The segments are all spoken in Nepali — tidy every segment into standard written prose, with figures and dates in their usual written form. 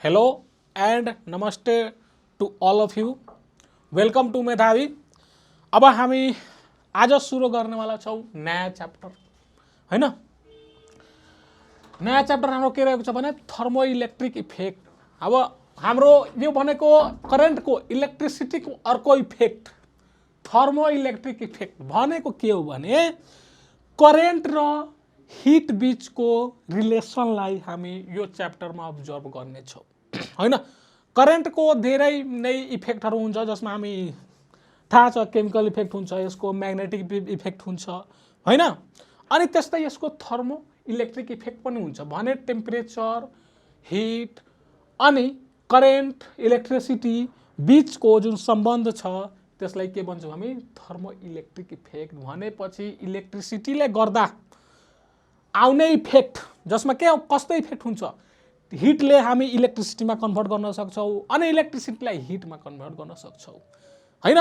हेलो एंड नमस्ते to all of you. Welcome to Medhavi. अब हामी आज सुरु गर्नेवाला छौँ नयाँ च्याप्टर हैन। नयाँ च्याप्टर हाम्रो के रहेको छ भने थर्मो इलेक्ट्रिक इफेक्ट। अब हाम्रो यो भनेको करेन्टको इलेक्ट्रिसिटीको अर्को इफेक्ट थर्मो इलेक्ट्रिक इफेक्ट भनेको के हो भने करेन्ट र हिट बीचको रिलेसनलाई हामी यो च्याप्टरमा अब्जर्भ गर्नेछौँ हैन। करेन्टको धेरै नै इफेक्टहरू हुन्छ जसमा हामी थाहा छ केमिकल इफेक्ट हुन्छ, यसको म्याग्नेटिक इफेक्ट हुन्छ हैन। अनि त्यस्तै यसको थर्मो इलेक्ट्रिक इफेक्ट पनि हुन्छ भने टेम्परेचर, हिट अनि करेन्ट, इलेक्ट्रिसिटी बीचको जुन सम्बन्ध छ त्यसलाई के भन्छौँ हामी थर्मो इलेक्ट्रिक इफेक्ट। भनेपछि इलेक्ट्रिसिटीले गर्दा आउने इफेक्ट जसमा के कस्तो इफेक्ट हुन्छ, हिटले हामी इलेक्ट्रिसिटीमा कन्भर्ट गर्न सक्छौँ अनि इलेक्ट्रिसिटीलाई हिटमा कन्भर्ट गर्न सक्छौँ हैन।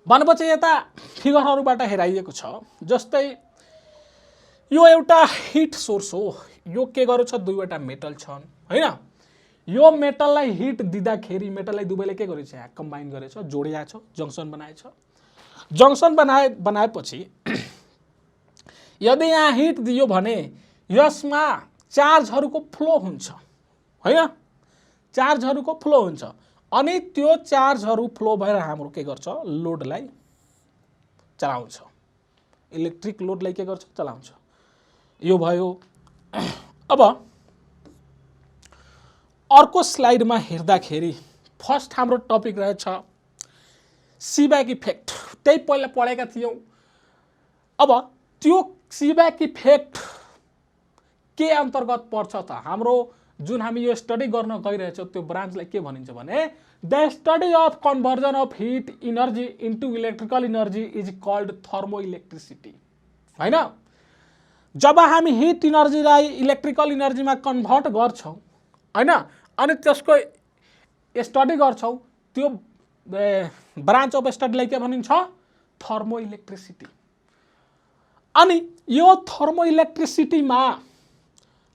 भनेपछि यता फिगरहरूबाट हेराइएको छ जस्तै यो एउटा हिट सोर्स हो। यो के गरेको छ, दुईवटा मेटल छन् हैन। यो मेटललाई हिट दिँदाखेरि मेटललाई दुवैले के गरेछ, यहाँ कम्बाइन गरेछ, जोडिया छ, जङ्सन बनाएछ। जङ्सन बनाएपछि यदि यहाँ हिट दियो भने यसमा चार्जहरूको फ्लो हुन्छ हैन। चार्जहरूको फ्लो हुन्छ अनि त्यो चार्जहरू फ्लो भएर हाम्रो के गर्छ, लोडलाई चलाउँछ, इलेक्ट्रिक लोडलाई के गर्छ, चलाउँछ। यो भयो। अब अर्को स्लाइडमा हेर्दाखेरि फर्स्ट हाम्रो टपिक रहेछ सिब्याक इफेक्ट। त्यही पहिला पढेका थियौँ। अब त्यो सिब्याक इफेक्ट के अन्तर्गत पर्छ त, हाम्रो जुन हामी यो स्टडी गर्न गइरहेछौँ त्यो ब्रान्चलाई के भनिन्छ भने the study of conversion of heat energy into electrical energy is called thermo electricity हैन। जब हामी हिट इनर्जीलाई इलेक्ट्रिकल इनर्जीमा कन्भर्ट गर्छौँ हैन अनि त्यसको स्टडी गर्छौँ, त्यो ब्रान्च अफ स्टडीलाई के भनिन्छ, थर्मो इलेक्ट्रिसिटी। अनि यो थर्मो इलेक्ट्रिसिटीमा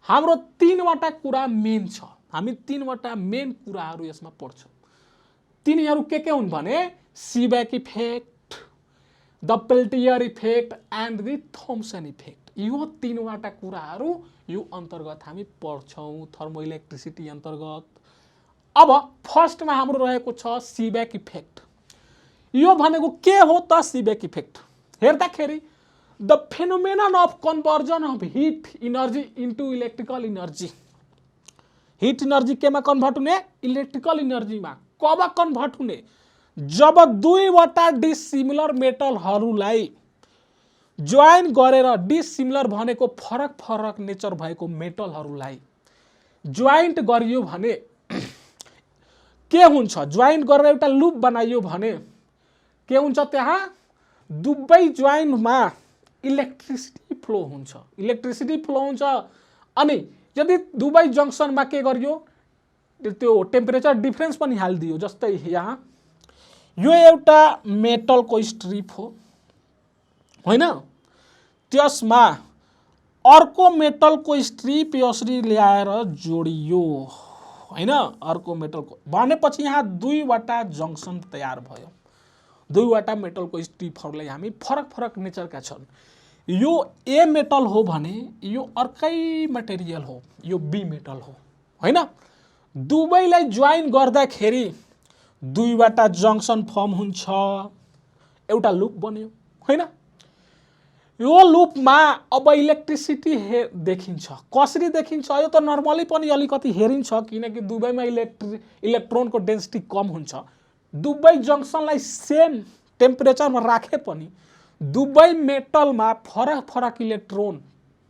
हाम्रो तीनवटा कुरा मेन छ। हामी तीनवटा मेन कुराहरू यसमा पढ्छौँ। तिनीहरू के हुन् भने Seebeck effect, the Peltier effect and the Thomson effect. यो तीनवटा कुराहरू यो अन्तर्गत हामी पढ्छौँ थर्मो इलेक्ट्रिसिटी अन्तर्गत। अब फर्स्टमा हाम्रो रहेको छ सिब्याक इफेक्ट। यो भनेको के हो त सिब्याक इफेक्ट हेर्दाखेरि the phenomenon of conversion of heat energy into electrical energy. Hit energy केमा कन्भर्ट हुने, इलेक्ट्रिकल इनर्जीमा। कब कन्भर्ट हुने, जब दुईवटा डिसिमिलर मेटलहरूलाई जोइन गरेर, डिसिमिलर भनेको फरक फरक नेचर भएको मेटलहरूलाई जोइन्ट गरियो भने के हुन्छ, जोइन्ट गरेर एउटा लुप बनाइयो भने के हुन्छ, त्यहाँ दुवै जोइन्टमा इलेक्ट्रिसिटी फ्लो हुन्छ। इलेक्ट्रिसिटी फ्लो हुन्छ अनि यदि दुवै जङ्सनमा के गरियो, त्यो टेम्परेचर डिफरेन्स पनि हालिदियो। जस्तै यहाँ यो एउटा मेटलको स्ट्रिप हो हैन, त्यसमा अर्को मेटलको स्ट्रिप यसरी ल्याएर जोडियो हैन, अर्को मेटलको। भनेपछि यहाँ दुईवटा जङ्सन तयार भयो। दुईवटा मेटलको स्ट्रिपहरूलाई हामी फरक फरक नेचरका छन्। यो ए मेटल हो भने यो अर्कै मटेरियल हो, यो बी मेटल हो हैन। दुवैलाई जोइन गर्दाखेरि दुईवटा जङ्सन फर्म हुन्छ, एउटा लुप बन्यो हैन। यो लुपमा अब इलेक्ट्रिसिटी देखिन्छ। कसरी देखिन्छ, यो त नर्मली पनि अलिकति हेरिन्छ किनकि दुवैमा इलेक्ट्रोनको डेन्सिटी कम हुन्छ। दुवै जङ्सनलाई सेम टेम्परेचरमा राखे पनि दुवै मेटलमा फरक फरक इलेक्ट्रोन,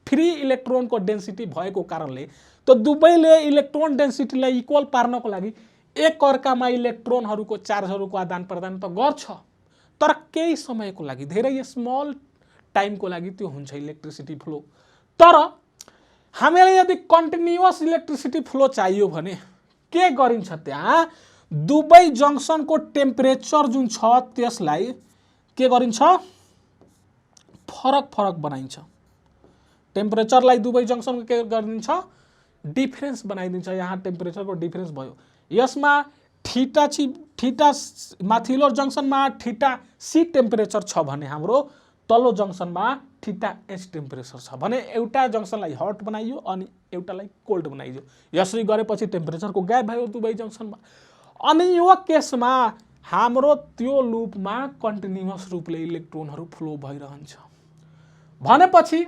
फ्री इलेक्ट्रोनको डेन्सिटी भएको कारणले त दुवैले इलेक्ट्रोन डेन्सिटीलाई इक्वल पार्नको लागि एक अर्कामा इलेक्ट्रोनहरूको चार्जहरूको आदान प्रदान त गर्छ, तर केही समयको लागि, धेरै स्मल टाइमको लागि त्यो हुन्छ इलेक्ट्रिसिटी फ्लो। तर हामीलाई यदि कन्टिन्युअस इलेक्ट्रिसिटी फ्लो चाहियो भने के गरिन्छ, त्यहाँ दुवै जङ्सनको टेम्परेचर जुन छ त्यसलाई के गरिन्छ, फरक फरक बनाइन्छ। टेम्परेचरलाई दुवै जङ्सनको के गरिन्छ, डिफरेन्स बनाइदिन्छ। यहाँ टेम्परेचरको डिफरेन्स भयो। यसमा थीटा माथिल्लो जङ्सनमा थीटा सी टेम्परेचर छ भने हाम्रो तल्लो जङ्सनमा थीटा एच टेम्परेचर छ भने एउटा जङ्सनलाई हट बनाइयो अनि एउटालाई कोल्ड बनाइयो। यसरी गरेपछि टेम्परेचरको ग्याप भयो दुवै जङ्सनमा। अनि यो केसमा हाम्रो त्यो लुपमा कन्टिन्युअस रूपले इलेक्ट्रोनहरू फ्लो भइरहन्छ भनेपछि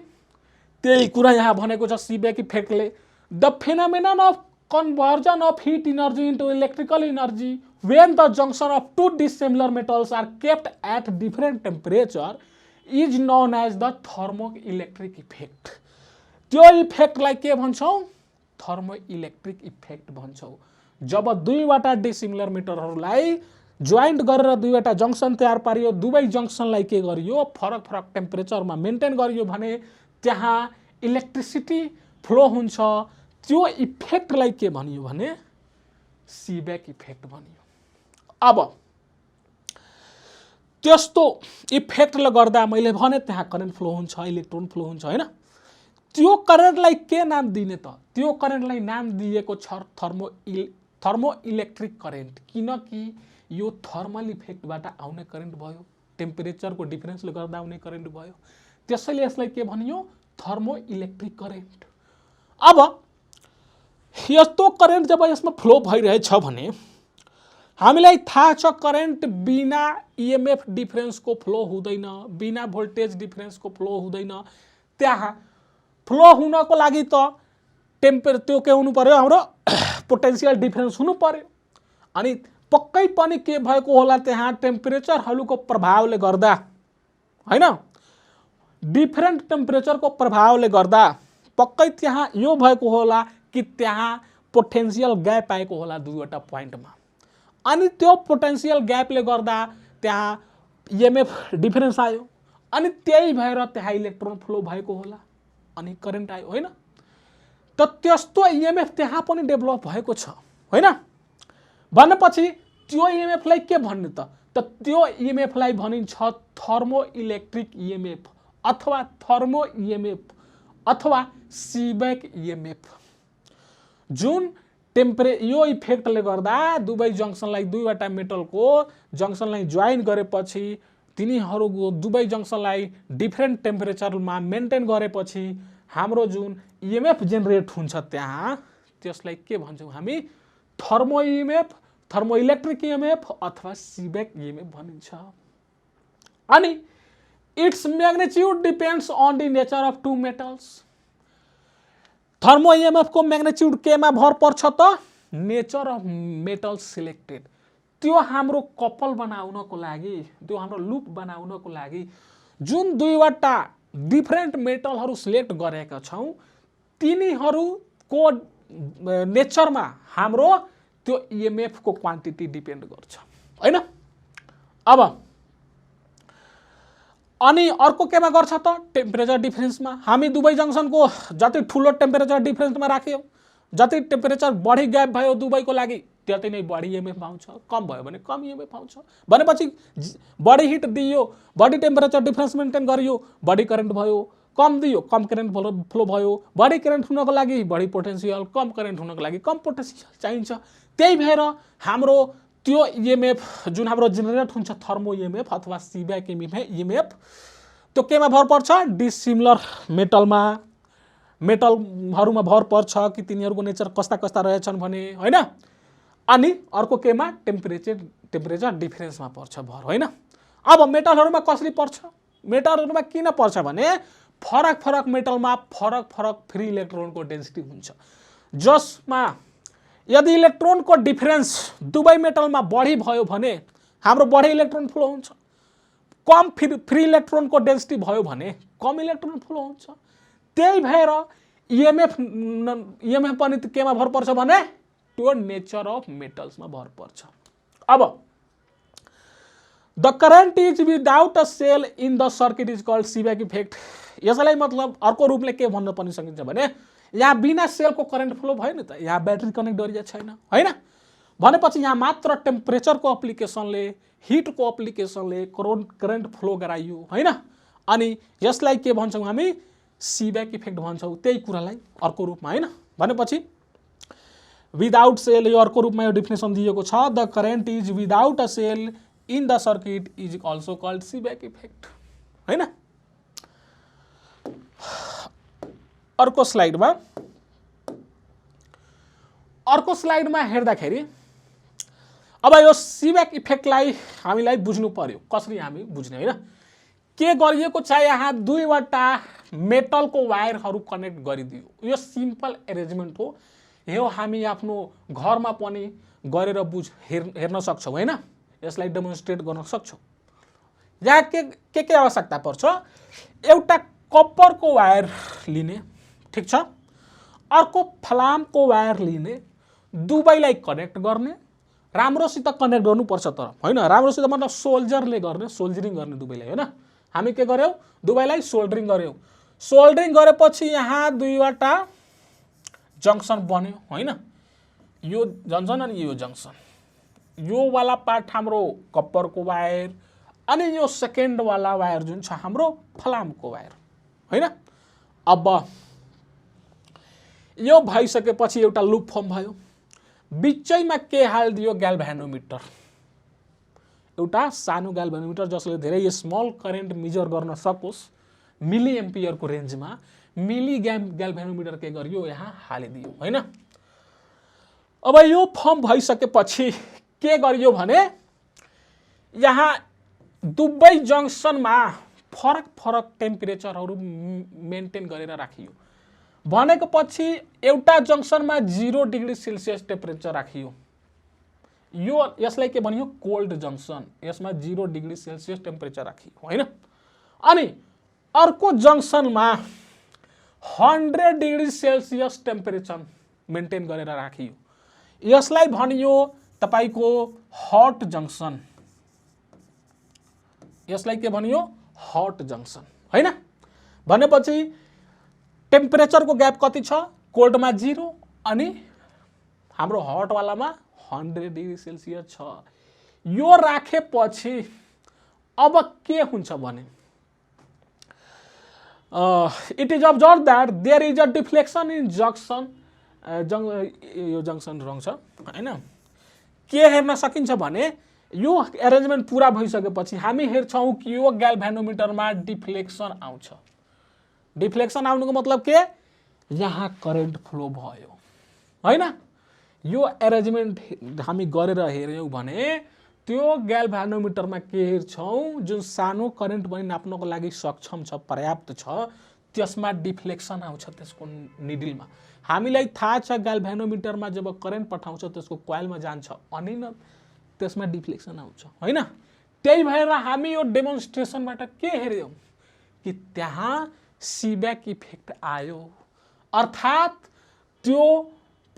त्यही कुरा यहाँ भनेको छ सीबेक इफेक्टले the phenomenon of conversion of heat energy into electrical energy when the junction of two dissimilar metals are kept at different temperature is known as the thermoelectric effect। त्यो इफेक्टलाई के भन्छौं? Thermoelectric effect भन्छौं। जब दुईवटा डिसिमिलर मेटलहरूलाई जोइन्ट गरेर दुईवटा जंक्सन तयार पारियो, दुवै जंक्सनलाई के गरियो? फरक फरक टेम्परेचरमा मेन्टेन गरियो भने त्यहाँ इलेक्ट्रिसिटी फ्लो हुन्छ। त्यो इफेक्टलाई के भनियो भने सीबेक इफेक्ट भनियो। अब त्यस्तो इफेक्टले गर्दा मैले भने त्यहाँ करेन्ट फ्लो हुन्छ, इलेक्ट्रोन फ्लो हुन्छ हैन। त्यो करेन्टलाई के नाम दिने त? त्यो करेन्टलाई नाम दिएको छ थर्मोइलेक्ट्रिक करेन्ट, किनकि यो थर्मल इफेक्टबाट आउने करेन्ट भयो, टेम्परेचरको डिफरेन्सले गर्दा आउने करेन्ट भयो। त्यसैले यसलाई के भनियो? Thermoelectric current. अब यस्तो करेन्ट जब यसमा फ्लो भइरहेछ भने हामीलाई थाहा छ करेन्ट बिना ईएमएफ डिफरेन्सको फ्लो हुँदैन, बिना भोल्टेज डिफरेन्सको फ्लो हुँदैन। त्यहाँ फ्लो हुनको लागि त त्यो के हुनु पर्यो? हाम्रो पोटेन्शियल डिफरेन्स हुनु पर्यो। अनि पक्कै पनि के भएको होला? त्यहाँ टेम्परेचरहरूको प्रभावले गर्दा हैन, डिफरेन्ट टेम्परेचरको प्रभावले गर्दा पक्कै त्यहाँ यो भएको होला कि त्यहाँ पोटेन्शियल ग्याप आएको होला दुईवटा पोइन्टमा। अनि त्यो पोटेन्शियल ग्यापले गर्दा त्यहाँ ईएमएफ डिफरेन्स आयो अनि त्यही भएर त्यहाँ इलेक्ट्रोन फ्लो भएको होला अनि करेन्ट आयो हैन। त त्यस्तो ईएमएफ त्यहाँ पनि डेभलप भएको छ हैन भनेपछि त्यो ईएमएफलाई के भन्ने त? त्यो ईएमएफलाई भनिन्छ थर्मोइलेक्ट्रिक ईएमएफ अथवा थर्मो ईएमएफ अथवा सीबेक ईएमएफ। जुन यो इफेक्टले गर्दा दुवै जंक्सनलाई दुईवटा मेटलको जंक्सनलाई जोइन गरेपछि तिनीहरूको दुवै जंक्सनलाई डिफरेन्ट टेम्परेचरमा मेन्टेन गरेपछि हाम्रो जुन ईएमएफ जेनेरेट हुन्छ त्यहाँ त्यसलाई के भन्छौं हामी? थर्मो ईएमएफ, थर्मोइलेक्ट्रिक ईएमएफ अथवा सीबेक ईएमएफ भनिन्छ। अनि it's magnitude depends on the nature of two metals. Thermo EMF को मैग्निट्यूड केमा भर पर्छ त? Nature of metal selected. त्यो हाम्रो कपल बनाउनको लागि, त्यो हाम्रो लुप बनाउनको लागि जुन दुईवटा डिफरेन्ट मेटलहरू सिलेक्ट गरेका छौं तिनीहरूको नेचरमा हाम्रो त्यो ईएमएफ को क्वान्टिटी डिपेन्ड गर्छ हैन। अब अनि अर्को केमा गर्छ त? टेम्परेचर डिफरेन्समा। हामी दुवै जंक्सनको जति ठुलो टेम्परेचर डिफरेन्समा राख्यो, जति टेम्परेचर बढी ग्याप भयो दुवैको लागि त्यति नै बढी ईएमएफ आउँछ, कम भयो भने कम ईएमएफ आउँछ। भनेपछि बढी हिट दियो, बढी टेम्परेचर डिफरेन्स मेन्टेन गरियो, बढी करेन्ट भयो, कम दियो कम करेन्ट फ्लो भयो। बढी करेन्ट हुनको लागि बढी पोटेन्शियल, कम करेन्ट हुनको लागि कम पोटेन्शियल चाहिन्छ। त्यही भएर हाम्रो त्यो ईएमएफ जुन हाम्रो जेनेरेट हुन्छ थर्मो ईएमएफ अथवा सीबेक ईएमएफ त्यो केमा भर पर्छ? डिसिमिलर मेटलहरुमा भर पर्छ कि तिनीहरूको नेचर कस्ता कस्ता रहेछन् भने हैन। अनि अर्को केमा? टेम्परेचर डिफरेन्समा पर्छ भर हैन। अब मेटलहरुमा कसरी पर्छ? मेटलहरुमा किन पर्छ भने फरक फरक मेटलमा फरक फरक फ्री इलेक्ट्रोनको डेन्सिटी हुन्छ, जसमा यदि इलेक्ट्रोनको डिफरेन्स दुवै मेटलमा बढी भयो भने हाम्रो बढी इलेक्ट्रोन फ्लो हुन्छ, कम फ्री इलेक्ट्रोनको डेन्सिटी भयो भने कम इलेक्ट्रोन फ्लो हुन्छ। त्यही भएर ईएमएफ पनि केमा भर पर्छ भने त्यो नेचर अफ मेटल्समा भर पर्छ। अब the current is without a cell in the circuit is called Seebeck effect. यसलाई मतलब अर्को रूपले के भन्न पनि सकिन्छ भने यहाँ बिना सेलको करेन्ट फ्लो भयो नि त, यहाँ ब्याट्री कनेक्ट गरिएको छैन हैन। भनेपछि यहाँ मात्र टेम्परेचरको एप्लिकेसनले, हिटको एप्लिकेसनले करेन्ट फ्लो गराइयो हैन। अनि यसलाई के भन्छौं हामी? सीबेक इफेक्ट भन्छौं। त्यही कुरालाई अर्को रूपमा हैन भनेपछि विदाउट सेल यो अर्को रूपमा यो डिफिनेसन दिएको छ, the current is without a cell in the circuit is also called Seebeck effect, हैन। अर्को स्लाइडमा हेर्दाखेरि अब यो सीब्याक इफेक्टलाई हामीलाई बुझ्नु पर्यो। कसरी हामी बुझ्ने, हैन। के गरिएको छ, यहाँ दुईवटा मेटलको वायरहरू कनेक्ट गरिदियो। यो सिम्पल एरेन्जमेन्ट हो, यो हामी आफ्नो घरमा पनि गरेर हेर्न सक्छौँ, हैन। यसलाई डेमोन्स्ट्रेट गर्न सक्छौँ। यहाँ के आवश्यकता पर्छ, एउटा कप्परको वायर लिने, ठीक छ, अर्को फलामको वायर लिने, दुवैलाई कनेक्ट गर्ने, राम्रोसित कनेक्ट गर्नुपर्छ तर, हैन। राम्रोसित मतलब सोल्जरिङ गर्ने दुवैलाई, हैन। हामी के गर्यौं, दुवैलाई सोल्डरिङ गर्यौं। सोल्डरिङ गरेपछि यहाँ दुईवटा जंक्सन बन्यो, हैन। यो जंक्सन अनि यो जंक्सन, यो वाला पार्ट हाम्रो कप्परको वायर अनि यो सेकेन्ड वाला वायर जुन छ हाम्रो फलामको वायर, हैन। अब यो भइसकेपछि एउटा लुप फर्म भयो। बिचैमा के हाल्दियो, ग्याल्भेनोमिटर, एउटा सानो ग्याल्भेनोमिटर जसले धेरै स्मल करेन्ट मेजर गर्न सकोस् मिली एम्पियरको रेन्जमा। मिली ग्याल्भेनोमिटर के गरियो, यहाँ हालिदियो, हैन। अब यो फर्म भइसकेपछि के गरियो भने यहाँ दुवै जंक्सनमा फरक फरक टेम्परेचरहरू मेन्टेन गरेर राखियो। भनेको पछि एउटा जंक्सनमा 0 डिग्री सेल्सियस टेम्परेचर राखियो। यो यसलाई के भनियो, कोल्ड जंक्सन। यसमा 0 डिग्री सेल्सियस टेम्परेचर राखियो, हैन। अनि अर्को जंक्सनमा 100 डिग्री सेल्सियस टेम्परेचर मेन्टेन गरेर राखियो। यसलाई भनियो तपाईको हट जंक्सन। यसलाई के भनियो, हट जंक्सन, हैन। भनेपछि टेम्परेचरको ग्याप कति छ, कोल्डमा 0 अनि हाम्रो हट वालामा 100 डिग्री सेल्सियस छ। यो राखेपछि अब के हुन्छ भने it is observe that there is a deflection in junction. यो जंक्सन रङ छ, हैन। के हेर्न सकिन्छ भने यो एरेन्जमेन्ट पूरा भइसकेपछि हामी हेर्छौं कि यो ग्याल्भेनोमिटरमा डिफ्लेक्सन आउँछ। डिफ्लेक्सन आउनुको मतलब के, यहाँ करेन्ट फ्लो भयो, हैन। यो एरेन्जमेन्ट हामी गरेर हेर्यौं भने त्यो ग्याल्भेनोमिटरमा के हेर्छौं, जुन सानो करेन्ट पनि नाप्नको लागि सक्षम छ, पर्याप्त छ, त्यसमा डिफ्लेक्सन आउँछ त्यसको निडलमा। हामीलाई थाहा छ ग्याल्भेनोमिटरमा जब करेन्ट पठाउँछ त्यसको कोइलमा जान्छ अनि न त्यसमा डिफ्लेक्सन आउँछ, हैन। त्यही भएर हामी यो डेमोन्स्ट्रेसनबाट के हेर्यौं कि त्यहाँ सीब्याक इफेक्ट आयो। अर्थात त्यो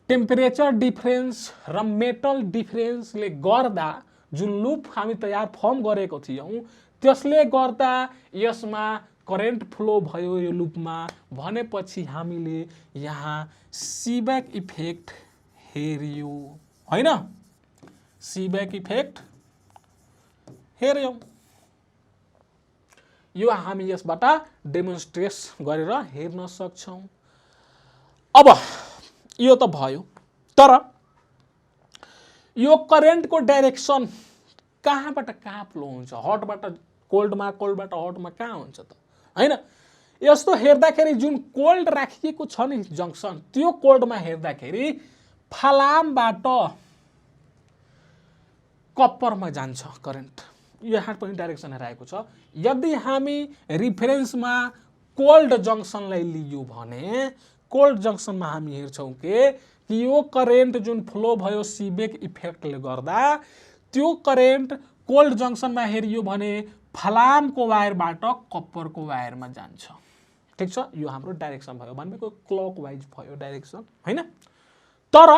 टेम्परेचर डिफरेन्स र मेटल डिफरेन्सले गर्दा जुन लुप हामी तयार फर्म गरेको थियौं त्यसले गर्दा यसमा करेन्ट फ्लो भयो यो लुपमा। भनेपछि हामीले यहाँ सीब्याक इफेक्ट हेर्यौं, हैन। सीब्याक इफेक्ट हेर्यौं। यो हामी यसबाट डेमोन्स्ट्रेट गरेर हेर्न सक्छौं। अब यो त भयो, तर यो करेन्टको डाइरेक्सन कहाँबाट कहाँ फ्लो हुन्छ, हटबाट कोल्डमा, कोल्डबाट हटमा कहाँ हुन्छ त, हैन। यस्तो हेर्दाखेरि जुन कोल्ड राखिएको छ नि जंक्सन, त्यो कोल्डमा हेर्दाखेरि फलामबाट कप्परमा जान्छ करेन्ट। यहाँ पनि डाइरेक्सन हेराएको छ। यदि हामी रिफरेन्समा कोल्ड जंक्सनलाई लियो भने कोल्ड जंक्सनमा हामी हेर्छौं कि यो करेन्ट जुन फ्लो भयो सीब्याक इफेक्टले गर्दा त्यो करेन्ट कोल्ड जंक्सनमा हेरियो भने फलामको वायरबाट कप्परको वायरमा जान्छ, ठीक छ। यो हाम्रो डाइरेक्सन भयो, भनेको क्लकवाइज भयो डाइरेक्सन, हैन। तर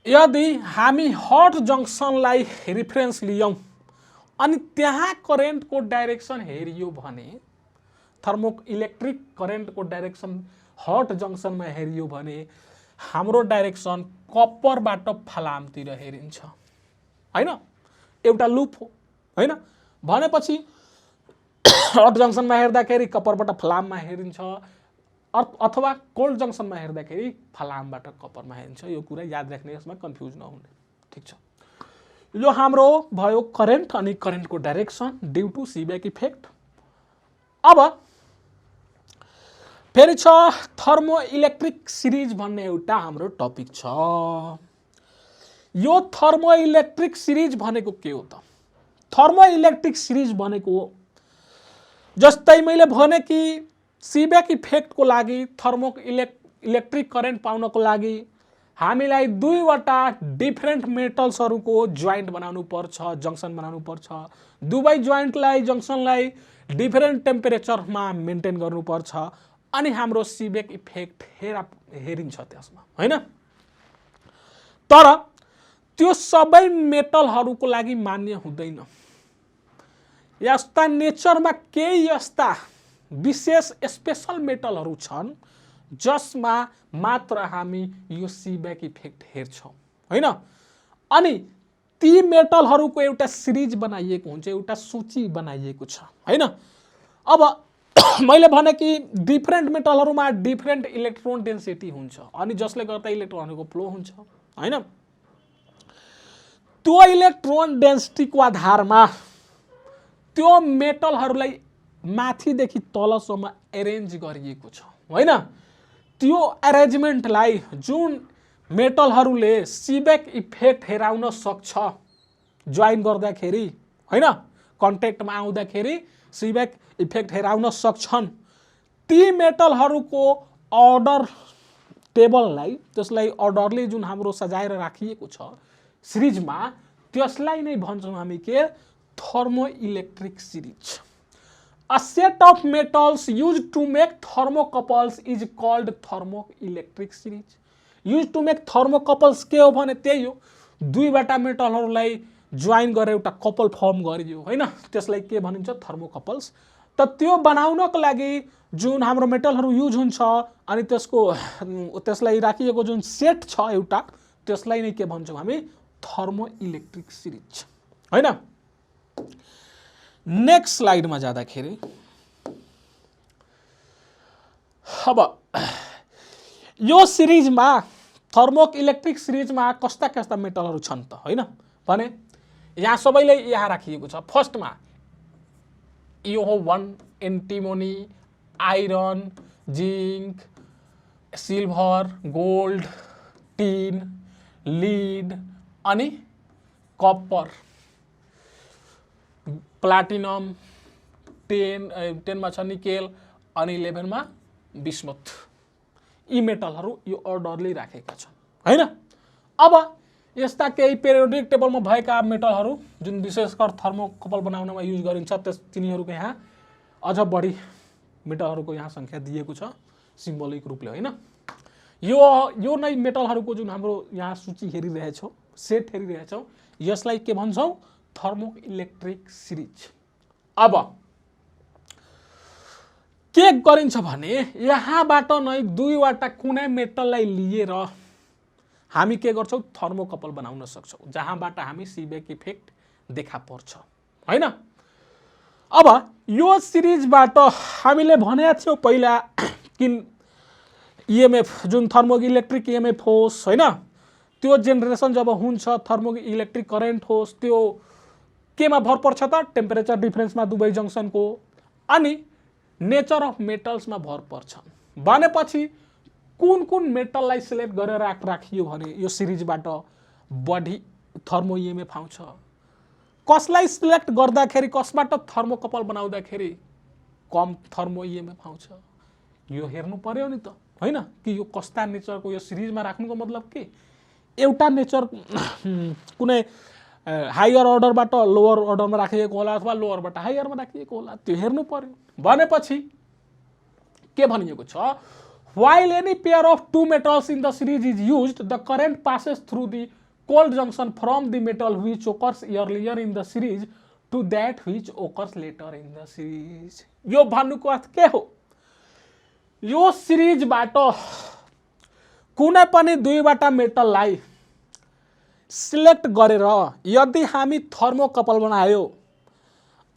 यदि हामी हट जंक्सनलाई रिफरेन्स लियौं अनि त्यहाँ करेन्टको डाइरेक्सन हेरियो भने, थर्मो इलेक्ट्रिक करेन्टको डाइरेक्सन हट जंक्सनमा हेरियो भने हाम्रो डाइरेक्सन कप्परबाट फलामतिर हेरिन्छ, हैन। एउटा लुप हो, हैन। भनेपछि हट जंक्सनमा हेर्दाखेरि कप्परबाट फलाममा हेरिन्छ, अथवा कोल्ड जंक्सनमा हेर्दाखेरि फलामबाट कपरमा हेरिन्छ। यो कुरा याद राख्ने, यसमा कन्फ्युज नहुने। ठीक छ, यो हाम्रो भयो करेन्ट अनि करेन्टको डाइरेक्सन ड्यू टु सिब्याक इफेक्ट। अब फेरि छ थर्मो इलेक्ट्रिक सिरिज भन्ने एउटा हाम्रो टपिक छ। यो थर्मो इलेक्ट्रिक सिरिज भनेको के हो त? थर्मो इलेक्ट्रिक सिरिज भनेको जस्तै मैले भने कि सिब्याक इफेक्टको लागि थर्मो इलेक्ट्रिक करेन्ट पाउनको लागि हामीलाई दुईवटा डिफरेन्ट मेटल्सहरूको जोइन्ट बनाउनु पर्छ, जंक्सन बनाउनु पर्छ। दुवै जोइन्टलाई जंक्सनलाई डिफरेन्ट टेम्परेचरमा मेन्टेन गर्नुपर्छ अनि हाम्रो सिब्याक इफेक्ट हेरिन्छ त्यसमा, हैन? तर त्यो सबै मेटलहरूको लागि मान्य हुँदैन। यस्ता नेचरमा केही यस्ता विशेष स्पेशल मेटलहरू छन् जसमा मात्र हामी यो सिब्याक इफेक्ट हेर्छौं, हैन? अनि ती मेटलहरूको एउटा सिरिज बनाइएको हुन्छ, एउटा सूची बनाइएको छ, हैन? अब मैले भने कि डिफरेन्ट मेटलहरूमा डिफरेन्ट इलेक्ट्रोन डेन्सिटी हुन्छ अनि जसले गर्दा इलेक्ट्रोनहरूको फ्लो हुन्छ, हैन? त्यो इलेक्ट्रोन डेन्सिटीको आधारमा त्यो मेटलहरूलाई माथिदेखि तलसम्म एरेन्ज गरिएको छ, हैन? त्यो अरेन्जमेन्टलाई जुन मेटलहरूले सिब्याक इफेक्ट हेराउन सक्छ जोइन गर्दाखेरि, हैन, कन्ट्याक्टमा आउँदाखेरि सिब्याक इफेक्ट हेराउन सक्छन्, ती मेटलहरूको अर्डर टेबललाई, त्यसलाई अर्डरली जुन हाम्रो सजाएर राखिएको छ सिरिजमा, त्यसलाई नै भन्छौँ हामी के? Thermo electric series. A set of metals used to make thermocouples is called thermoelectric series. Used to make thermocouples के हो भने त्यही हो, दुईवटा मेटलहरूलाई जोइन गरेर एउटा कपल फर्म गरियो, हैन? त्यसलाई के भनिन्छ? थर्मोकपल्स। त त्यो बनाउनको लागि जुन हाम्रो मेटलहरू युज हुन्छ अनि त्यसलाई राखिएको जुन सेट छ एउटा, त्यसलाई नै के भन्छौँ हामी? थर्मोइलेक्ट्रिक सिरिज, हैन? नेक्स्ट स्लाइडमा जाँदाखेरि अब यो सिरिजमा थर्मो इलेक्ट्रिक सिरिजमा कस्ता कस्ता मेटलहरू छन् त, हैन? भने यहाँ सबैले यहाँ राखिएको छ। फर्स्टमा यो हो 1 antimony, iron, zinc, silver, gold, tin, lead अनि कपर, प्लाटिनम, 10 मा छ निकेल अनि 11 मा बिस्मुथ। यी मेटलहरू यो अर्डरली राखेका छन्, हैन? अब यस्ता केही पेरियोडिक टेबलमा भएका मेटलहरू जुन विशेषकर थर्मोकपल बनाउनमा युज गरिन्छ, तिनीहरूको यहाँ अझ बढी मेटलहरूको यहाँ संख्या दिएको छ सिम्बोलिक रूपले, हैन? यो नै मेटलहरूको जुन हाम्रो यहाँ सूची हेरिरहेछौँ, सेट हेरिरहेछौँ, यसलाई के भन्छौँ? Thermo electric series. अब के गरिन्छ भने यहाँबाट नै दुईवटा कुनै मेटललाई लिएर हामी के गर्छौँ? थर्मोकपल बनाउन सक्छौँ, जहाँबाट हामी सिब्याक इफेक्ट देखा पर्छ, हैन? अब यो सिरिजबाट हामीले भनेका थियौँ पहिला कि ईएमएफ जुन थर्मो इलेक्ट्रिक ईएमएफ होस्, हैन, त्यो जेनेरेसन जब हुन्छ थर्मो इलेक्ट्रिक करेन्ट होस्, त्यो केमा भर पर्छ त? टेम्परेचर डिफरेन्समा दुवै जंक्सनको अनि नेचर अफ मेटल्समा भर पर्छ। भनेपछि कुन कुन मेटललाई सिलेक्ट गरेर राखियो भने यो सिरिजबाट बढी थर्मो ईएमएफ आउँछ, कसलाई सिलेक्ट गर्दाखेरि, कसबाट थर्मोकपल बनाउँदाखेरि कम थर्मो ईएमएफ आउँछ, यो हेर्नु पर्यो नि त, हैन? कि यो कस्ता नेचरको यो सिरिजमा राख्नुको मतलब के? एउटा नेचर कुनै हायर अर्डरबाट लोअर अर्डरमा राखिएको होला अथवा लोअरबाट हायरमा राखिएको होला, त्यो हेर्नु पर्यो। भनेपछि के भनिएको छ? While any pair of two metals in the series is used, the current passes through the cold junction from the metal which occurs earlier in the series to that which occurs later in the series. यो भन्नुको अर्थ के हो? यो सिरिजबाट कुनै पनि दुईवटा मेटललाई सिलेक्ट गरेर यदि हामी थर्मोकपल बनायो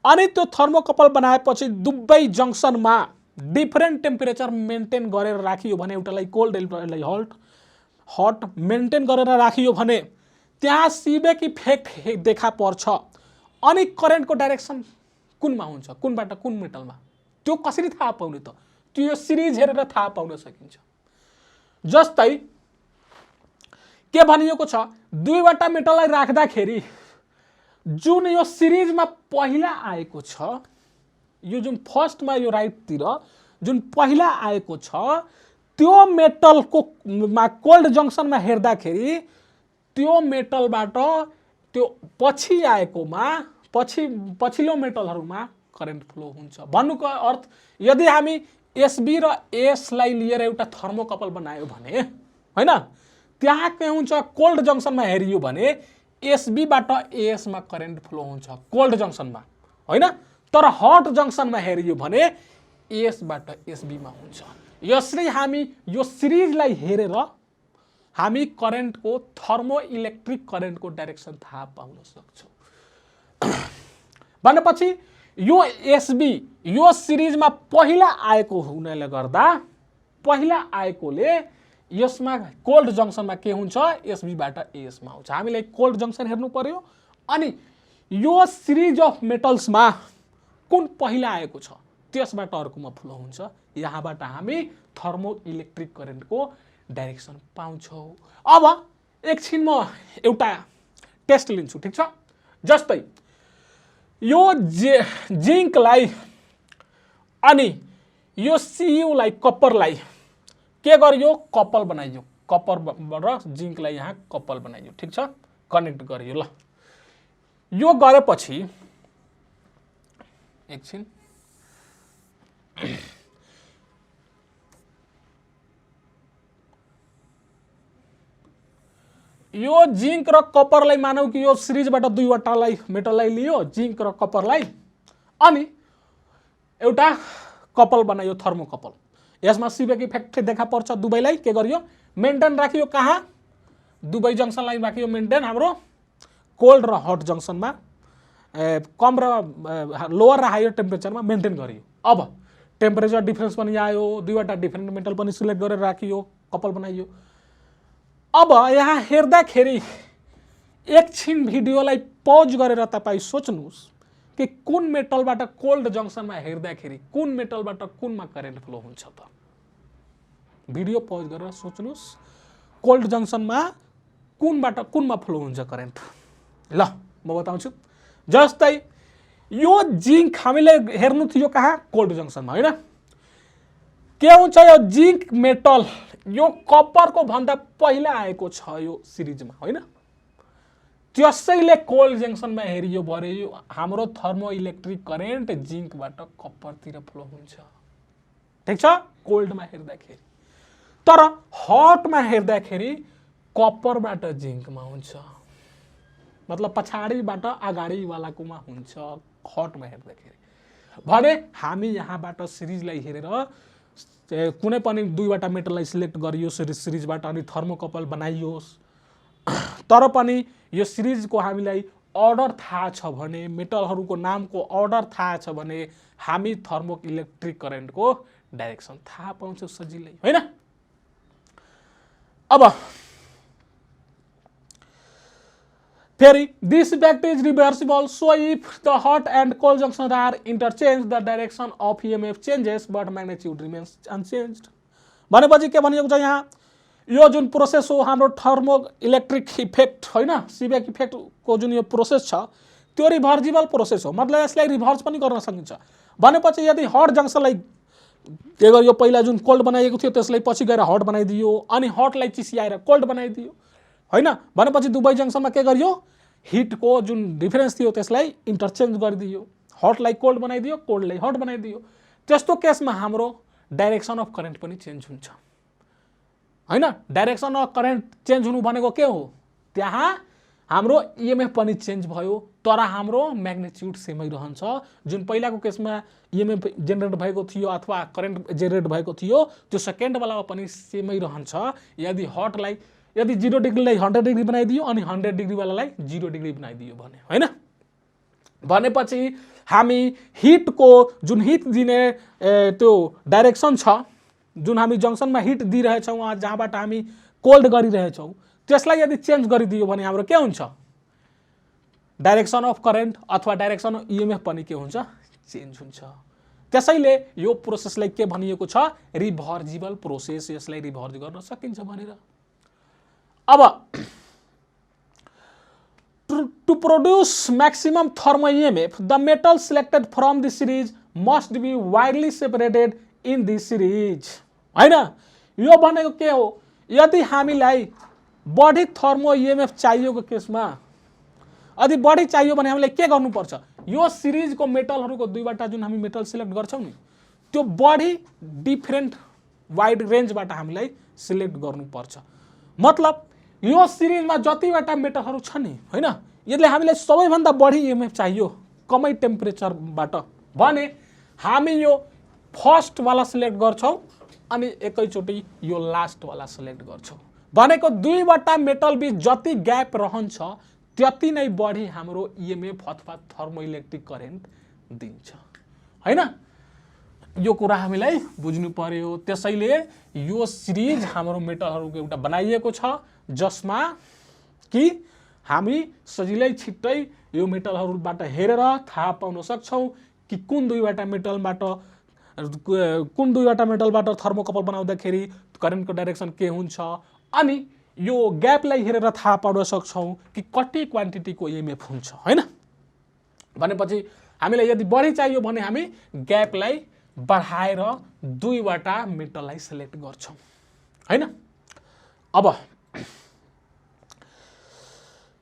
अनि त्यो थर्मोकपल बनाएपछि दुवै जंक्सनमा डिफरेन्ट टेम्परेचर मेन्टेन गरेर राखियो भने एउटालाई कोल्ड एउटालाई हट मेन्टेन गरेर राखियो भने त्यहाँ सिबेक इफेक्ट देखा पर्छ। अनि करेन्टको डाइरेक्सन कुनमा हुन्छ, कुनबाट कुन मेटलमा, त्यो कसरी थाहा पाउने त? त्यो यो सिरिज हेरेर थाहा पाउन सकिन्छ। जस्तै के भनिएको छ, दुईवटा मेटललाई राख्दाखेरि जुन यो सिरिजमा पहिला आएको छ, यो जुन फर्स्टमा यो राइटतिर जुन पहिला आएको छ, त्यो मेटलको कोल्ड जङ्सनमा हेर्दाखेरि त्यो मेटलबाट त्यो पछि आएकोमा पछिल्लो मेटलहरूमा करेन्ट फ्लो हुन्छ। भन्नुको अर्थ यदि हामी एसबी र एसलाई लिएर एउटा थर्मोकपल बनायो भने हैन, त्यहाँ के हुन्छ, कोल्ड जङ्सनमा हेरियो भने एसबीबाट एएसमा करेन्ट फ्लो हुन्छ कोल्ड जङ्सनमा हैन, तर हट जङ्सनमा हेरियो भने एएसबाट एसबीमा हुन्छ। यसरी हामी यो सिरिजलाई हेरेर हामी करेन्टको थर्मो इलेक्ट्रिक करेन्टको डाइरेक्सन थाहा पाउन सक्छौँ। भनेपछि यो एसबी यो सिरिजमा पहिला आएको हुनाले गर्दा पहिला आएकोले यसमा कोल्ड जङ्सनमा के हुन्छ, एसबीबाट एएसमा हुन्छ। हामीलाई कोल्ड जङ्सन हेर्नु पर्यो अनि यो सिरिज अफ मेटल्समा कुन पहिला आएको छ त्यसबाट अर्कोमा फ्लो हुन्छ। यहाँबाट हामी थर्मो इलेक्ट्रिक करेन्टको डाइरेक्सन पाउँछौँ। अब एकछिन म एउटा टेस्ट लिन्छु, ठिक छ? जस्तै यो जिङ्कलाई अनि यो सीयूलाई कप्परलाई के गरियो, कपल बनाइयो, कप्परबाट जिङ्कलाई यहाँ कपल बनाइयो, ठिक छ? कनेक्ट गरियो। ल यो गरेपछि एकछिन यो जिङ्क र कप्परलाई मानौ कि यो सिरिजबाट दुईवटालाई मेटललाई लियो, जिङ्क र कप्परलाई, अनि एउटा कपल बनायो, थर्मोकपल। यसमा सिबेक इफेक्ट देखा पर्छ। दुवैलाई के गरियो, मेन्टेन राखियो। कहाँ? दुवै जङ्सनलाई राखियो मेन्टेन हाम्रो कोल्ड र हट जङ्सनमा, कम र लोअर र हायर टेम्परेचरमा मेन्टेन गरियो। अब टेम्परेचर डिफरेन्स पनि आयो, दुईवटा डिफरेन्ट मेटल पनि सिलेक्ट गरेर राखियो, कपल बनाइयो। अब यहाँ हेर्दाखेरि एकछिन भिडियोलाई पज गरेर तपाईँ सोच्नुहोस् कि कुन मेटलबाट कोल्ड जङ्सनमा हेर्दाखेरि कुन मेटलबाट कुनमा करेन्ट फ्लो हुन्छ त? भिडियो पज गरेर सोच्नुहोस्, कोल्ड जङ्सनमा कुनबाट कुनमा फ्लो हुन्छ करेन्ट। ल म बताउँछु। जस्तै यो जिङ्क हामीले हेर्नु थियो कहाँ, कोल्ड जङ्सनमा हैन। के हुन्छ, यो जिङ्क मेटल यो कप्परको भन्दा पहिला आएको छ यो सिरिजमा हैन, त्यसैले कोल्ड जङ्सनमा हेरियो भने हाम्रो थर्मो इलेक्ट्रिक करेन्ट जिङ्कबाट कप्परतिर फ्लो हुन्छ, ठिक छ? कोल्डमा हेर्दाखेरि। तर हटमा हेर्दाखेरि कप्परबाट जिङ्कमा हुन्छ, मतलब पछाडिबाट अगाडिवालाकोमा हुन्छ हटमा हेर्दाखेरि। भने हामी यहाँबाट सिरिजलाई हेरेर कुनै पनि दुईवटा मेटललाई सिलेक्ट गरियो सिरिजबाट अनि थर्मोकपल बनाइयोस्, तर पनि यो सिरिजको हामीलाई अर्डर थाहा छ भने, मेटलहरूको नामको अर्डर थाहा छ भने हामी थर्मो इलेक्ट्रिक करेन्टको डाइरेक्सन थाहा पाउँछौँ सजिलै हैन। अब फेरि this effect is reversible, so if the hot and cold junction are interchange the direction of EMF changes but magnitude remains unchanged. भनेपछि के भनिएको छ यहाँ, यो जुन प्रोसेस हो हाम्रो थर्मो इलेक्ट्रिक इफेक्ट हैन, सिबेक इफेक्टको जुन यो प्रोसेस छ त्यो रिभर्सिबल प्रोसेस हो, मतलब यसलाई रिभर्स पनि गर्न सकिन्छ। भनेपछि यदि हट जङ्सनलाई के गरियो, पहिला जुन कोल्ड बनाइएको थियो त्यसलाई पछि गएर हट बनाइदियो, अनि हटलाई चिसिआएर कोल्ड बनाइदियो हैन। भनेपछि दुवै जङ्सनमा के गरियो, हिटको जुन डिफरेन्स थियो त्यसलाई इन्टरचेन्ज गरिदियो, हटलाई कोल्ड बनाइदियो, कोल्डलाई हट बनाइदियो। त्यस्तो केसमा हाम्रो डाइरेक्सन अफ करेन्ट पनि चेन्ज हुन्छ हैन। डाइरेक्सन अफ करेन्ट चेन्ज हुनु भनेको के हो, त्यहाँ हाम्रो इएमएफ पनि चेन्ज भयो तर हाम्रो म्याग्नेट्युड सेमै रहन्छ। जुन पहिलाको केसमा इएमएफ जेनेरेट भएको थियो अथवा करेन्ट जेनेरेट भएको थियो त्यो सेकेन्ड वालामा पनि सेमै रहन्छ। यदि 0 डिग्रीलाई 100 डिग्री बनाइदियो अनि 100 डिग्री वालालाई 0 डिग्री बनाइदियो भने हैन। भनेपछि हामी हिटको जुन हिट दिने त्यो डाइरेक्सन छ, जुन हामी जङ्सनमा हिट दिइरहेछौँ वहाँ जहाँबाट हामी कोल्ड गरिरहेछौँ, त्यसलाई यदि चेन्ज गरिदियो भने हाम्रो के हुन्छ? डाइरेक्सन अफ करेन्ट अथवा डाइरेक्सन अफ इएमएफ पनि के हुन्छ? चेन्ज हुन्छ। त्यसैले यो प्रोसेसलाई के भनिएको छ? Reversible process. यसलाई रिभर्स गर्न सकिन्छ भनेर। अब to produce maximum thermal EMF, the metal selected from the series must be widely separated in this series. हैन? यो भनेको के हो? यदि हामीलाई बढी थर्मो इएमएफ चाहिएको केसमा, यदि बढी चाहियो भने हामीले के गर्नुपर्छ? यो सिरिजको मेटलहरुको दुईवटा जुन हामी मेटल सिलेक्ट गर्छौं नि, त्यो बढी डिफरेन्ट वाइड रेन्जबाट हामीलाई सिलेक्ट गर्नुपर्छ। मतलब यो सिरिजमा जतिवटा मेटलहरु छ नि, हैन, यसले हामीलाई सबैभन्दा बढी इएमएफ चाहियो कमै टेम्परेचरबाट भने हामी यो फर्स्ट वाला सिलेक्ट गर्छौं अनि एकैचोटी यो लास्ट वाला सिलेक्ट गर्छौं। भनेको दुईवटा मेटल बीच जति ग्याप रहन्छ त्यति नै बढी हाम्रो इएमएफ अथवा थर्मोइलेक्ट्रिक करेन्ट दिन्छ, हैन? यो कुरा हामीलाई बुझ्नु पर्यो। त्यसैले यो सिरिज हाम्रो मेटलहरुको एउटा बनाइएको छ जसमा कि हामी सजिलै छिट्टै यो मेटलहरुबाट हेरेर थाहा पाउन सक्छौं कि कुन दुईवटा मेटलबाट थर्मोकपल बनाउँदाखेरि करेन्टको डाइरेक्सन के हुन्छ, अनि यो ग्यापलाई हेरेर थाहा पाउन सक्छौं कि कति क्वान्टिटीको इएमएफ हुन्छ, हैन? भनेपछि हामीलाई यदि बढी चाहियो भने हामी ग्यापलाई बढाएर दुईवटा मेटललाई सिलेक्ट गर्छौं, हैन? अब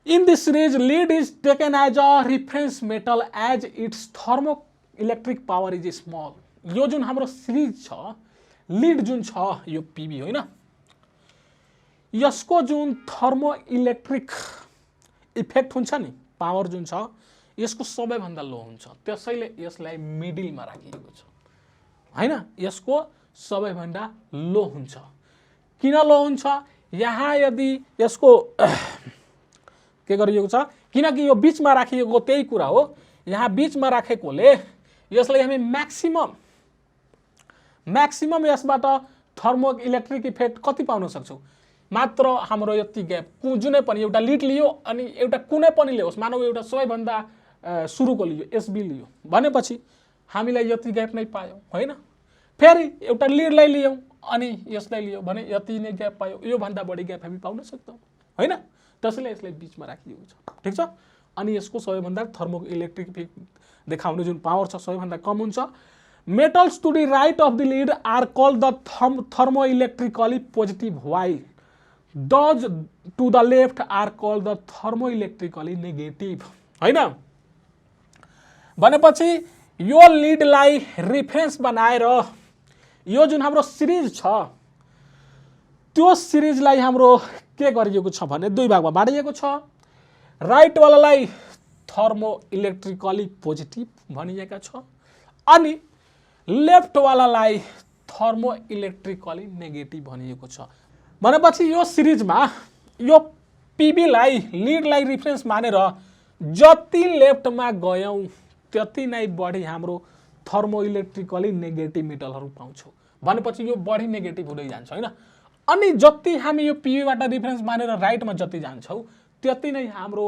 in this series, lead is taken as a reference metal as its thermoelectric power is small. यो जुन हाम्रो सिरिज छ, लीड जुन छ यो पीबी होइन, यसको जुन थर्मोइलेक्ट्रिक इफेक्ट हुन्छ नि, पावर जुन छ यसको सबैभन्दा लो हुन्छ। त्यसैले यसलाई मिडलमा राखिएको छ, हैन? यसको सबैभन्दा लो हुन्छ। किन लो हुन्छ? यहाँ यदि यसको के गरिएको छ? किनकि यो बीचमा राखिएको त्यही कुरा हो। यहाँ बीचमा राखेकोले यसलाई हामी म्याक्सिमम यसबाट थर्मोइलेक्ट्रिक इफेक्ट कति पाउन सक्छौं? मात्र हाम्रो यति ग्याप, जुनै पनि एउटा लिड लियो अनि एउटा कुनै पनि लियोस्, मानव एउटा सबैभन्दा सुरुको लियो, एसबी लियो भनेपछि हामीलाई यति ग्याप नै पायौं, हैन? फेरि एउटा लिडलाई लियौं अनि यसलाई लियो भने यति नै ग्याप पायौं। यो भन्दा बढी ग्याप हामी पाउन सक्दैनौं, हैन? त्यसैले यसलाई बीचमा राखिएको छ, ठीक छ? अनि यसको सबैभन्दा थर्मोइलेक्ट्रिक इफेक्ट देखाउने जुन पावर छ सबैभन्दा कम हुन्छ। Metals to the right of the lead are called the thermoelectrically positive, while those to the left are called the thermoelectrically negative, हैन? भनेपछि यो लीडलाई रेफरेन्स बनाएर यो जुन हाम्रो सिरिज छ त्यो सिरिजलाई हाम्रो के गरिएको छ भने दुई भागमा बाँडिएको छ। राइट वालालाई थर्मोइलेक्ट्रिकली पोजिटिभ भनिएका छ अनि लेफ्ट वालालाई थर्मोइलेक्ट्रिकली नेगेटिभ भनिएको छ। भनेपछि यो सिरिजमा यो पीबीलाई लीडलाई रेफरेन्स मानेर जति लेफ्टमा गयौं त्यति नै बढी हाम्रो थर्मोइलेक्ट्रिकली नेगेटिभ मेटलहरु पाउँछौं। भनेपछि यो बढी नेगेटिभ हुँदै जान्छ, हैन? अनि जति हामी यो पीबीबाट रेफरेन्स मानेर राइटमा जति जान्छौं त्यति नै हाम्रो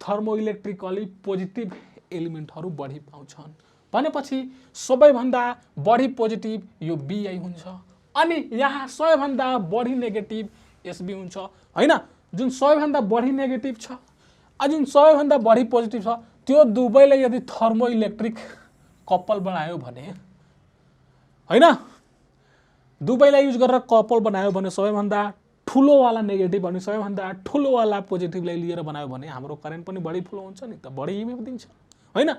थर्मोइलेक्ट्रिकली पोजिटिभ एलिमेन्टहरु बढी पाउँछन्। भनेपछि सबैभन्दा बढी पोजिटिभ यो बीआई हुन्छ अनि यहाँ सबैभन्दा बढी नेगेटिभ एसबी हुन्छ, हैन? जुन सबैभन्दा बढी नेगेटिभ छ अनि जुन सबैभन्दा बढी पोजिटिभ छ त्यो दुवैले यदि थर्मोइलेक्ट्रिक कपल बनायो भने, हैन, दुवैलाई युज गरेर कपल बनायो भने सबैभन्दा ठुलो वाला नेगेटिभ अनि सबैभन्दा ठुलो वाला पोजिटिभलाई लिएर बनायो भने हाम्रो करेन्ट पनि बढी फ्लो हुन्छ नि त, बढी इएमएफ दिन्छ, हैन?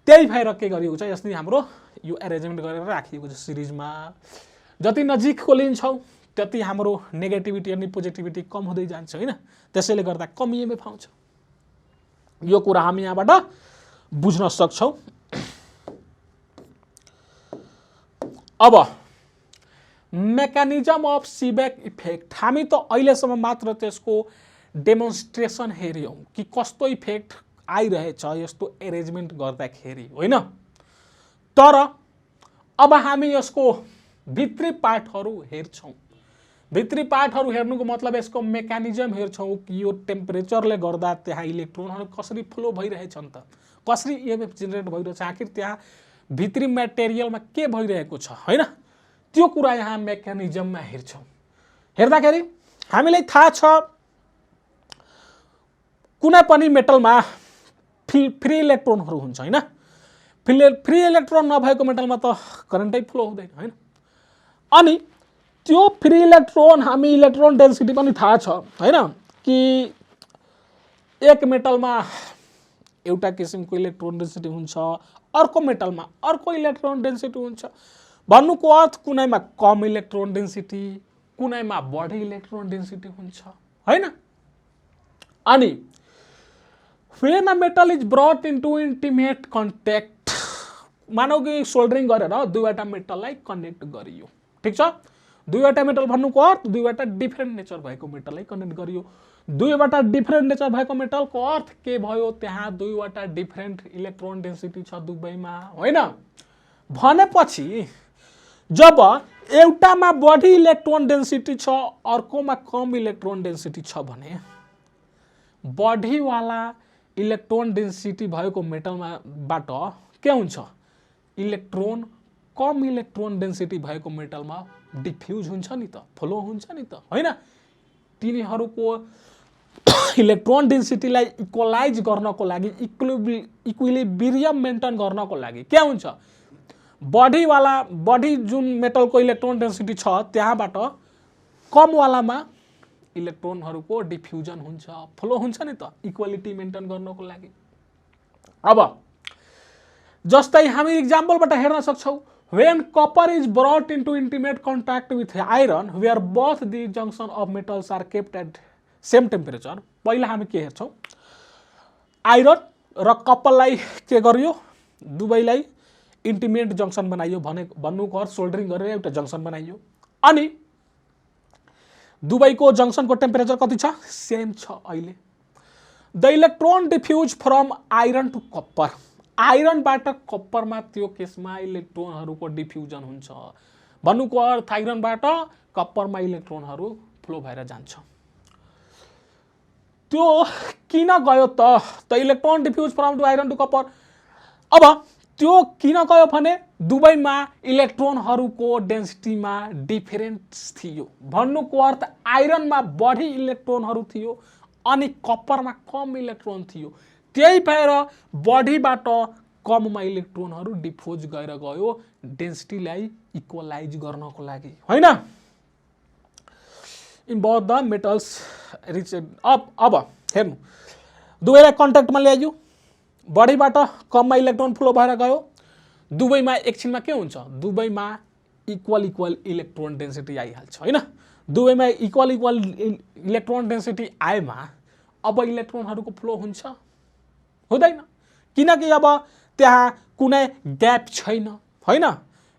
त्यही भएर के गरिएको छ, यसले हाम्रो यो अरेन्जमेन्ट गरेर राखिएको छ सिरिजमा। जति नजिकको लिन्छौं त्यति हाम्रो नेगेटिभिटी अनि पोजिटिभिटी कम हुँदै जान्छ, हैन? त्यसैले गर्दा कम इएमएफ आउँछ। यो कुरा हामी यहाँबाट बुझ्न सक्छौं। अब मेकानिजम अफ सीबेक इफेक्ट, हामी त अहिलेसम्म मात्र त्यसको डेमोन्स्ट्रेसन हेर्यौं कि कस्तो इफेक्ट आइरहेछ यस्तो एरेन्जमेन्ट गर्दाखेरि होइन। तर अब हामी यसको भित्री पार्टहरू हेर्छौँ। भित्री पार्टहरू हेर्नुको मतलब यसको मेकानिजम हेर्छौँ कि यो टेम्परेचरले गर्दा त्यहाँ इलेक्ट्रोनहरू कसरी फ्लो भइरहेछन् त, कसरी इएमएफ जेनेरेट भइरहेछ, आखिर त्यहाँ भित्री मेटेरियलमा के भइरहेको छ होइन, त्यो कुरा यहाँ मेकानिजममा हेर्छौँ। हेर्दाखेरि हामीलाई थाहा छ कुनै पनि मेटलमा फ्री इलेक्ट्रोनहरू हुन्छ होइन। फ्री इलेक्ट्रोन नभएको मेटलमा त करेन्टै फ्लो हुँदैन होइन। अनि त्यो फ्री इलेक्ट्रोन हामी इलेक्ट्रोन डेन्सिटी पनि थाहा छ होइन कि एक मेटलमा एउटा किसिमको इलेक्ट्रोन डेन्सिटी हुन्छ, अर्को मेटलमा अर्को इलेक्ट्रोन डेन्सिटी हुन्छ। भन्नुको अर्थ कुनैमा कम इलेक्ट्रोन डेन्सिटी, कुनैमा बढी इलेक्ट्रोन डेन्सिटी हुन्छ होइन। अनि when a metal is brought into intimate contact, मानौ कि सोल्डरिङ गरेर दुईवटा मेटललाई कनेक्ट गरियो, ठिक छ। दुईवटा मेटल भन्नुको अर्थ दुईवटा डिफरेन्ट नेचर भएको मेटललाई कनेक्ट गरियो। दुईवटा डिफरेन्ट नेचर भएको मेटलको अर्थ के भयो, त्यहाँ दुईवटा डिफरेन्ट इलेक्ट्रोन डेन्सिटी छ दुवैमा होइन। भनेपछि जब एउटामा बढी इलेक्ट्रोन डेन्सिटी छ अर्कोमा कम इलेक्ट्रोन डेन्सिटी छ भने बढीवाला इलेक्ट्रोन डेन्सिटी भएको मेटलमा बाट के हुन्छ, इलेक्ट्रोन कम इलेक्ट्रोन डेन्सिटी भएको मेटलमा डिफ्युज हुन्छ नि त, फ्लो हुन्छ नि त होइन। तिनीहरूको इलेक्ट्रोन डेन्सिटीलाई इक्वलाइज गर्नको लागि, इक्विलिब्रियम मेन्टेन गर्नको लागि के हुन्छ, बढी जुन मेटलको इलेक्ट्रोन डेन्सिटी छ त्यहाँबाट कमवालामा इलेक्ट्रोनहरूको डिफ्युजन हुन्छ, फ्लो हुन्छ नि त, इक्वालिटी मेन्टेन गर्नको लागि। अब जस्तै हामी इक्जाम्पलबाट हेर्न सक्छौँ, when copper is brought into intimate contact with iron where both the junction of metals are kept at same temperature, पहिला हामी के हेर्छौँ, आइरन र कपरलाई के गरियो, दुवैलाई इन्टिमेट जङ्सन बनाइयो भन्नुको अर्थ सोल्डरिङ गरेर एउटा जङ्सन बनाइयो। अनि दुवैको जङ्सनको टेम्परेचर कति छ, सेम छ अहिले। The electron diffuse from iron to copper, आइरनबाट कप्परमा त्यो केसमा इलेक्ट्रोनहरूको डिफ्युजन हुन्छ भन्नुको अर्थ आइरनबाट कप्परमा इलेक्ट्रोनहरू फ्लो भएर जान्छ। त्यो किन गयो त electron diffuse from to iron to copper. अब त्यो किन गयो भने दुवैमा इलेक्ट्रोनहरूको डेन्सिटीमा डिफरेन्स थियो भन्नुको अर्थ आइरनमा बढी इलेक्ट्रोनहरू थियो अनि कप्परमा कम इलेक्ट्रोन थियो, त्यही भएर बढीबाट कममा इलेक्ट्रोनहरू डिफ्युज गरेर गयो डेन्सिटीलाई इक्वलाइज गर्नको लागि होइन। In both the metals rich. अब हेर्नु, दुवैलाई कन्ट्याक्टमा ल्याइयो, बढीबाट कममा इलेक्ट्रोन फ्लो भएर गयो, दुवैमा एकछिनमा के हुन्छ, दुवैमा इक्वल इलेक्ट्रोन डेन्सिटी आइहाल्छ होइन। दुवैमा इक्वल इलेक्ट्रोन डेन्सिटी आएमा अब इलेक्ट्रोनहरूको फ्लो हुन्छ, हुँदैन, किनकि अब त्यहाँ कुनै ग्याप छैन होइन।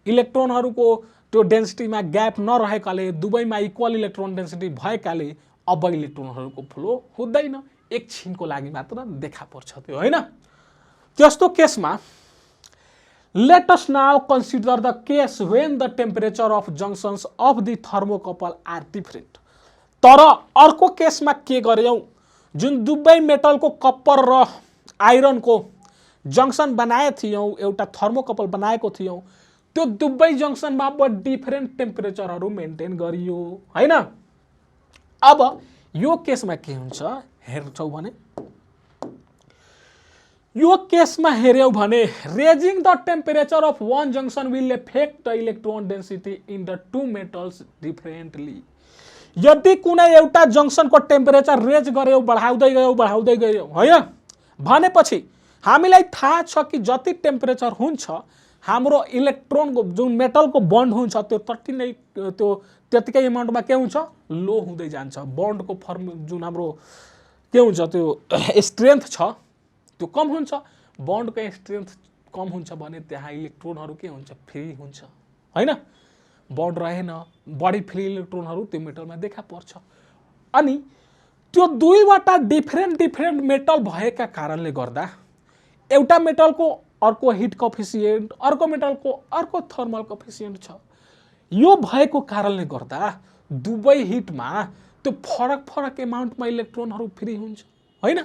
इलेक्ट्रोनहरूको त्यो डेन्सिटीमा ग्याप नरहेकाले दुवैमा इक्वल इलेक्ट्रोन डेन्सिटी भएकाले अब इलेक्ट्रोनहरूको फ्लो हुँदैन, एकछिनको लागि मात्र देखा पर्छ त्यो होइन। त्यस्तो केसमा let us now consider the case when the temperature of junctions of the thermocouple are different। तर अर्को केसमा के गर्यौं, जुन दुवै मेटलको कप्पर र आइरनको जंक्सन बनाए थियौं, एउटा थर्मोकपल बनाएको थियौं, त्यो दुवै जंक्सनमा अब डिफरेन्ट टेम्परेचरहरू मेन्टेन गरियो हैन। अब यो केसमा के हुन्छ हेर्छौ भने, यो केसमा हेर्यौ भने raising the temperature of one junction will affect the electron density in the two metals differently. यदि कुनै एउटा जंक्सनको टेम्परेचर रेज गर्यौ, बढाउँदै गयौ हैन भनेपछि हामीलाई थाहा छ कि जति टेम्परेचर हुन्छ हाम्रो इलेक्ट्रोनको जुन मेटलको बन्ड हुन्छ त्यो त्यतिकै अमाउन्टमा के हुन्छ, लो हुँदै जान्छ। बन्डको फर्म जुन हाम्रो के हुन्छ, त्यो स्ट्रेन्थ छ त्यो कम हुन्छ। बन्डको स्ट्रेन्थ कम हुन्छ भने त्यहाँ इलेक्ट्रोनहरू के हुन्छ, फ्री हुन्छ हैन। बन्ड रहेन, बढी फ्री इलेक्ट्रोनहरू त्यो मेटलमा देखा पर्छ। अनि त्यो दुईवटा डिफरेन्ट मेटल भएका कारणले गर्दा एउटा मेटलको अर्को हिट कोफिसिएन्ट, अर्को मेटलको अर्को थर्मल कोफिसिएन्ट छ। यो भएको कारणले गर्दा दुवै हिटमा त्यो फरक एमाउन्टमा इलेक्ट्रोनहरू फ्री हुन्छ, होइन?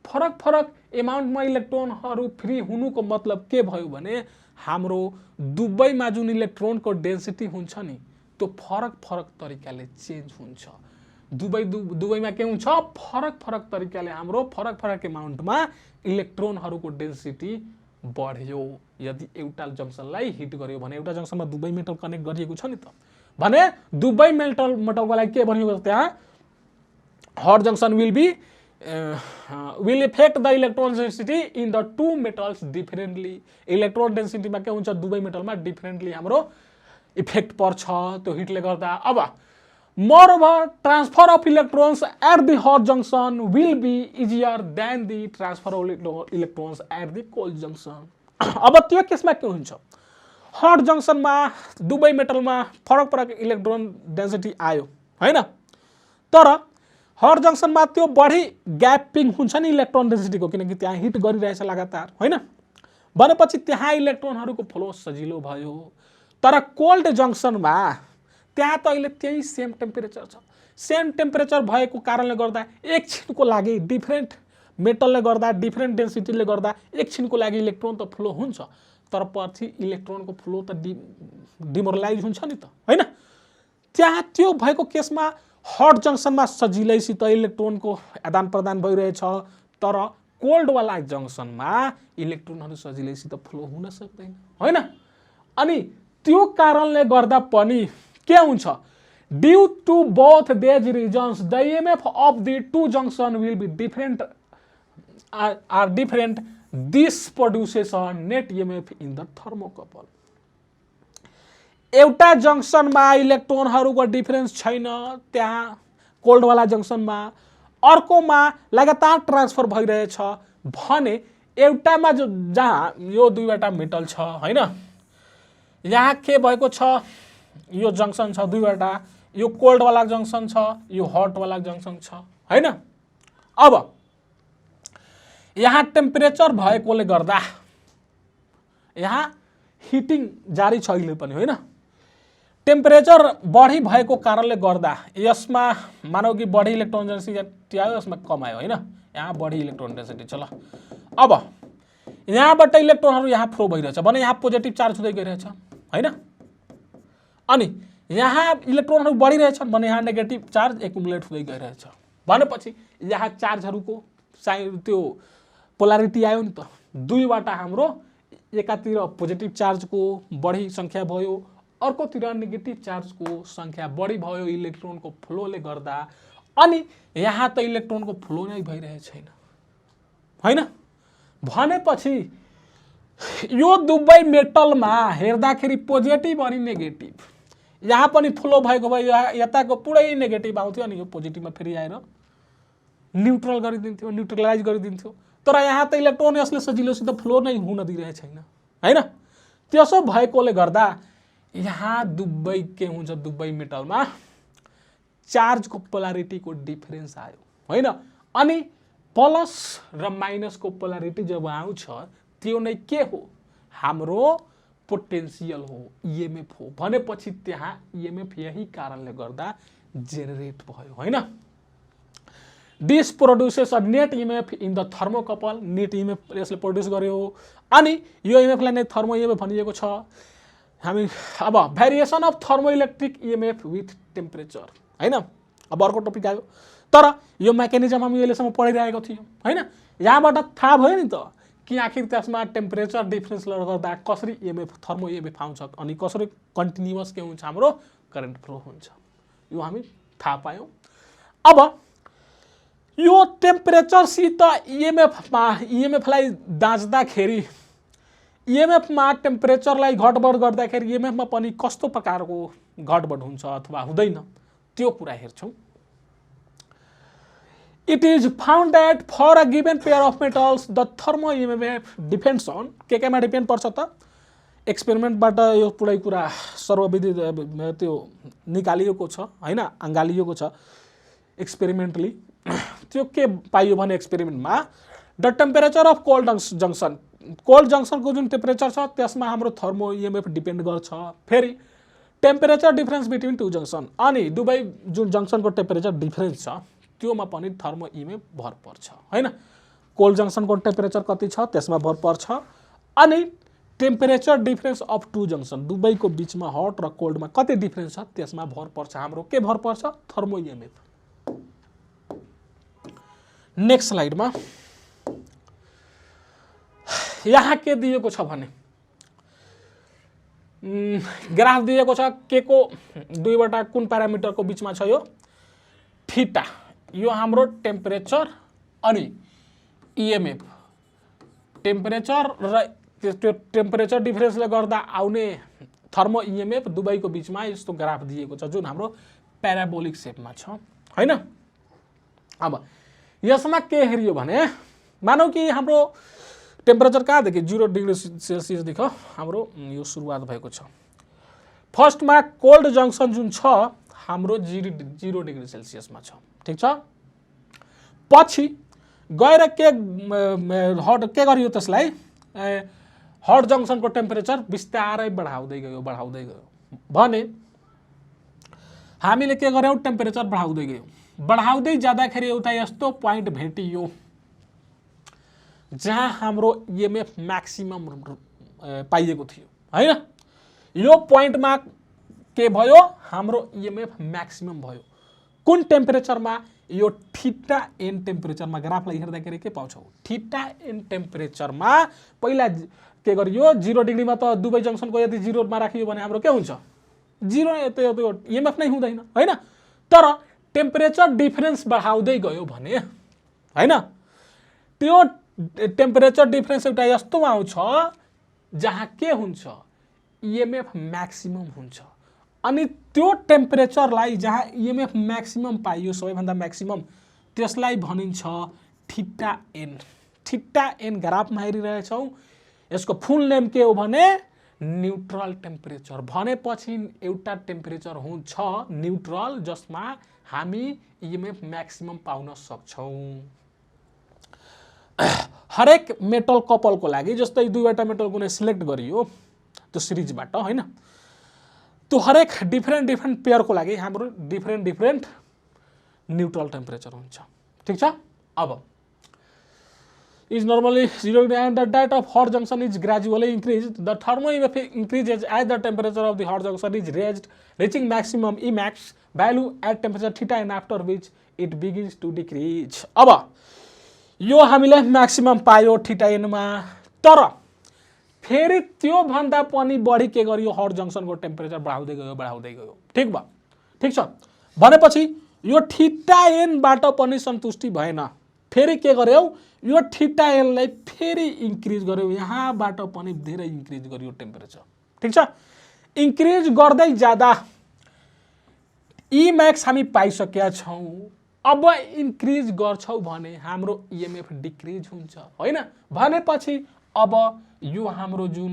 फरक एमाउन्टमा इलेक्ट्रोनहरू फ्री हुनुको मतलब के भयो भने हाम्रो दुवैमा जुन इलेक्ट्रोनको डेन्सिटी हुन्छ नि त्यो फरक तरिकाले चेन्ज हुन्छ। दुवैमा के हुन्छ? फरक तरिकाले हाम्रो फरक एमाउन्टमा इलेक्ट्रोनहरूको डेन्सिटी बढ्यो। यदि एउटा जंक्सनलाई हिट गर्यो भने एउटा जंक्सनमा दुवै मेटल कनेक्ट गरिएको छ नि त, भने दुवै मेटलको लागि के भनिएको छ त्यहाँ? Hot junction will affect the electron density in the two metals differently। Electron डेन्सिटीमा के हुन्छ? दुवै मेटलमा डिफरेन्टली हाम्रो इफेक्ट पर्छ त्यो हिटले गर्दा। अब moreover transfer of electrons at the hot junction will be easier than the transfer of electrons at the cold junction। अब त्यो केसमा के हुन्छ? हट जंक्सनमा दुवै मेटलमा फरक इलेक्ट्रोन डेन्सिटी आयो, हैन? तर हट जंक्सनमा त्यो बढी ग्यापिङ हुन्छ नि इलेक्ट्रोन डेन्सिटीको, किनकि त्यहाँ हिट गरिरहेछ लगातार, होइन? भनेपछि त्यहाँ इलेक्ट्रोनहरूको फ्लो सजिलो भयो। तर कोल्ड जंक्सनमा त्यहाँ त अहिले त्यही सेम टेम्परेचर छ। सेम टेम्परेचर भएको कारणले गर्दा एकछिनको लागि डिफरेन्ट मेटलले गर्दा डिफरेन्ट डेन्सिटीले गर्दा एकछिनको लागि इलेक्ट्रोन त फ्लो हुन्छ, तर पछि इलेक्ट्रोनको फ्लो त डिमोरलाइज हुन्छ नि त, होइन? त्यहाँ त्यो भएको केसमा हट जंक्सनमा सजिलैसित इलेक्ट्रोनको आदान प्रदान भइरहेछ, तर कोल्डवाला जंक्सनमा इलेक्ट्रोनहरू सजिलैसित फ्लो हुन सक्दैन, होइन? अनि त्यो कारणले गर्दा पनि के हुन्छ? Due to both these reasons the EMF of the two junction will be different are different। This produces a net EMF in the thermocouple। एउटा जंक्सनमा इलेक्ट्रोनहरूको डिफरेन्स छैन त्यहाँ कोल्डवाला जंक्सनमा, अर्कोमा लगातार ट्रान्सफर भइरहेछ भने एउटामा जहाँ यो दुईवटा मेटल छ, होइन? यहाँ के भएको छ? यो जंक्सन छ दुईवटा, यो कोल्डवाला जंक्सन छ, यो हटवाला जंक्सन छ, होइन? अब यहाँ टेम्परेचर भएकोले गर्दा यहाँ हिटिङ जारी छ अहिले पनि, होइन? टेम्परेचर बढी भएको कारणले गर्दा यसमा मानौ कि बढी इलेक्ट्रोन डेन्सिटी आयो, यसमा कम आयो, होइन? यहाँ बढी इलेक्ट्रोन डेन्सिटी छ। ल अब यहाँबाट इलेक्ट्रोनहरू यहाँ फ्लो भइरहेछ भने यहाँ पोजिटिभ चार्ज हुँदै गइरहेछ, होइन? अनि यहाँ इलेक्ट्रोनहरू बढिरहेछन् भने यहाँ नेगेटिभ चार्ज एकुमुलेट हुँदै गइरहेछ भनेपछि यहाँ चार्जहरूको त्यो पोलारिटी आयो नि त। दुईवटा हाम्रो एकातिर पोजिटिभ चार्जको बढी सङ्ख्या भयो, अर्कोतिर नेगेटिभ चार्जको सङ्ख्या बढी भयो इलेक्ट्रोनको फ्लोले गर्दा, अनि यहाँ त इलेक्ट्रोनको फ्लो नै भइरहेको छैन, होइन? भनेपछि यो दुवै मेटलमा हेर्दाखेरि पोजिटिभ अनि नेगेटिभ, यहाँ पनि फ्लो भएको भयो, यताको पुरै नेगेटिभ आउँथ्यो अनि यो पोजिटिभमा फेरि आएर न्युट्रल गरिदिन्थ्यो, न्युट्रलाइज गरिदिन्थ्यो। तर यहाँ त इलेक्ट्रोन यसले सजिलोसित फ्लो नै हुन दिइरहेको छैन, होइन? त्यसो भएकोले गर्दा यहाँ दुवै के हुन्छ? दुवै मेटलमा चार्जको पोलारिटीको डिफरेन्स आयो, होइन? अनि प्लस र माइनसको पोलारिटी जब आउँछ त्यो नै के हो? हाम्रो पोटेन्सियल हो, EMF हो। भनेपछि त्यहाँ EMF यही कारणले गर्दा जेनेरेट भयो, होइन? This produces a net EMF in the thermocouple. Net EMF यसले प्रोड्युस गर्यो अनि यो EMF लाई नै थर्मो EMF भनिएको छ। हामी अब variation of thermo electric EMF with temperature, होइन? अब अर्को टपिक आयो, तर यो मेकानिजम हामी अहिलेसम्म पढिरहेको थियौँ, होइन? यहाँबाट थाहा भयो नि त कि आखिर त्यसमा टेम्परेचर डिफरेन्सले गर्दा कसरी EMF थर्मो EMF आउँछ अनि कसरी कन्टिन्युअस के हुन्छ हाम्रो करेन्ट फ्लो हुन्छ, यो हामी थाहा पायौँ। अब यो टेम्परेचरसित EMF लाई दाँच्दाखेरि EMF मा टेम्परेचरलाई घटबड गर्दाखेरि EMF मा पनि कस्तो प्रकारको घटबड हुन्छ अथवा हुँदैन त्यो कुरा हेर्छौँ। It is found that for a given pair of metals the thermo EMF depends on केमा डिपेन्ड पर्छ त? एक्सपेरिमेन्टबाट यो पुरै कुरा सर्वविदित त्यो निकालिएको छ, हैन? अँगालिएको छ एक्सपेरिमेन्टली त्यो के पाइयो भने एक्सपेरिमेन्टमा the temperature of cold junction, cold जङ्सनको जुन टेम्परेचर छ त्यसमा हाम्रो थर्मो इएमएफ डिपेन्ड गर्छ। फेरि temperature difference between two junction, अनि दुवै जुन जङ्सनको टेम्परेचर डिफरेन्स छ त्योमा पनि थर्मो इएमएफ भर पर्छ हैन। कोल्ड जङ्सनको टेम्परेचर कति छ त्यसमा भर पर्छ, अनि temperature difference of two junction, दुवैको बिचमा हट र कोल्डमा कति डिफरेन्स छ त्यसमा भर पर्छ। हाम्रो के भर पर्छ? Thermo EMF. नेक्स्ट स्लाइडमा यहाँ के दिएको छ भने ग्राफ दिएको छ, के को दुईवटा कुन प्यारामिटरको बिचमा छ यो थीटा, यो हाम्रो टेम्परेचर अनि इएमएफ, टेम्परेचर र त्यो टेम्परेचर डिफरेन्सले गर्दा आउने थर्मो इएमएफ दुवैको बिचमा यस्तो ग्राफ दिएको छ जुन हाम्रो प्याराबोलिक सेपमा छ हैन। अब यसमा के हेरियो भने मानौ कि हाम्रो टेम्परेचर कहाँदेखि 0 डिग्री सेल्सियसदेखि हाम्रो यो सुरुवात भएको छ। फर्स्टमा कोल्ड जङ्सन जुन छ हाम्रो 0 डिग्री सेल्सियसमा छ, ठिक छ। पछि गएर के गरियो त्यसलाई हट जङ्सनको टेम्परेचर बिस्तारै बढाउँदै गयो भने हामीले के गर्यौं? टेम्परेचर बढाउँदै गयो, बढाउँदै जाँदाखेरि एउटा यस्तो पोइन्ट भेटियो जहाँ हाम्रो इएमएफ म्याक्सिमम पाइएको थियो हैन। यो पोइन्टमा के भयो? हाम्रो इएमएफ म्याक्सिमम भयो। कुन टेम्परेचरमा? यो थीटा एन टेम्परेचरमा। ग्राफलाई हेर्दाखेरि के पाउँछौ? थीटा एन टेम्परेचरमा पहिला के गरियो? 0 डिग्रीमा त दुवै जङ्सनको यदि 0 मा राखियो भने हाम्रो के हुन्छ? 0 त्यो इएमएफ नै हुँदैन हैन। तर टेम्परेचर डिफरेन्स बढाउँदै गयो भने हैन, त्यो टेम्परेचर डिफरेन्स एउटा यस्तो आउँछ जहाँ के हुन्छ? इएमएफ म्याक्सिमम हुन्छ। अनि त्यो टेम्परेचरलाई जहाँ इएमएफ म्याक्सिमम पाइयो, सबैभन्दा म्याक्सिमम, त्यसलाई भनिन्छ थीटा एन। थीटा एन ग्राफमा हेरिरहेछौँ। यसको फुल नेम के हो भने न्यूट्रल टेम्परेचर। भनेपछि एउटा टेम्परेचर हुन्छ न्यूट्रल जसमा हामी इएमएफ म्याक्सिमम पाउन सक्छौँ। हरेक मेटल कपलको लागि, जस्तै दुईवटा मेटल कुनै सिलेक्ट गरियो त्यो सिरिजबाट हैन, त्यो हरेक डिफरेन्ट पेयरको लागि हाम्रो डिफरेन्ट न्यूट्रल टेम्परेचर हुन्छ, ठीक छ। अब is normally 0 and the date of hot junction is gradually increased. The thermal EMF increases as the temperature of the hot junction is raised, reaching maximum Emax value at temperature theta and after which it begins to decrease. अब यो हामीले म्याक्सिमम पायो थीटा एनमा, तर फेरि त्यो भन्दा पनि बढी के गरियो? हट जङ्सनको टेम्परेचर बढाउँदै गयो, ठीक भयो, ठीक छ। भनेपछि यो थीटा एनबाट पनि सन्तुष्टि भएन, फेरि के गर्यो? यो थीटा एनलाई फेरि इन्क्रिज गर्यो, यहाँबाट पनि धेरै इन्क्रिज गर्यो टेम्परेचर, ठीक छ। इन्क्रिज गर्दै जाँदा इम्याक्स हामी पाइसकेका छौँ। अब इन्क्रिज गर्छौँ भने हाम्रो इएमएफ डिक्रिज हुन्छ हैन। भनेपछि अब यो हाम्रो जुन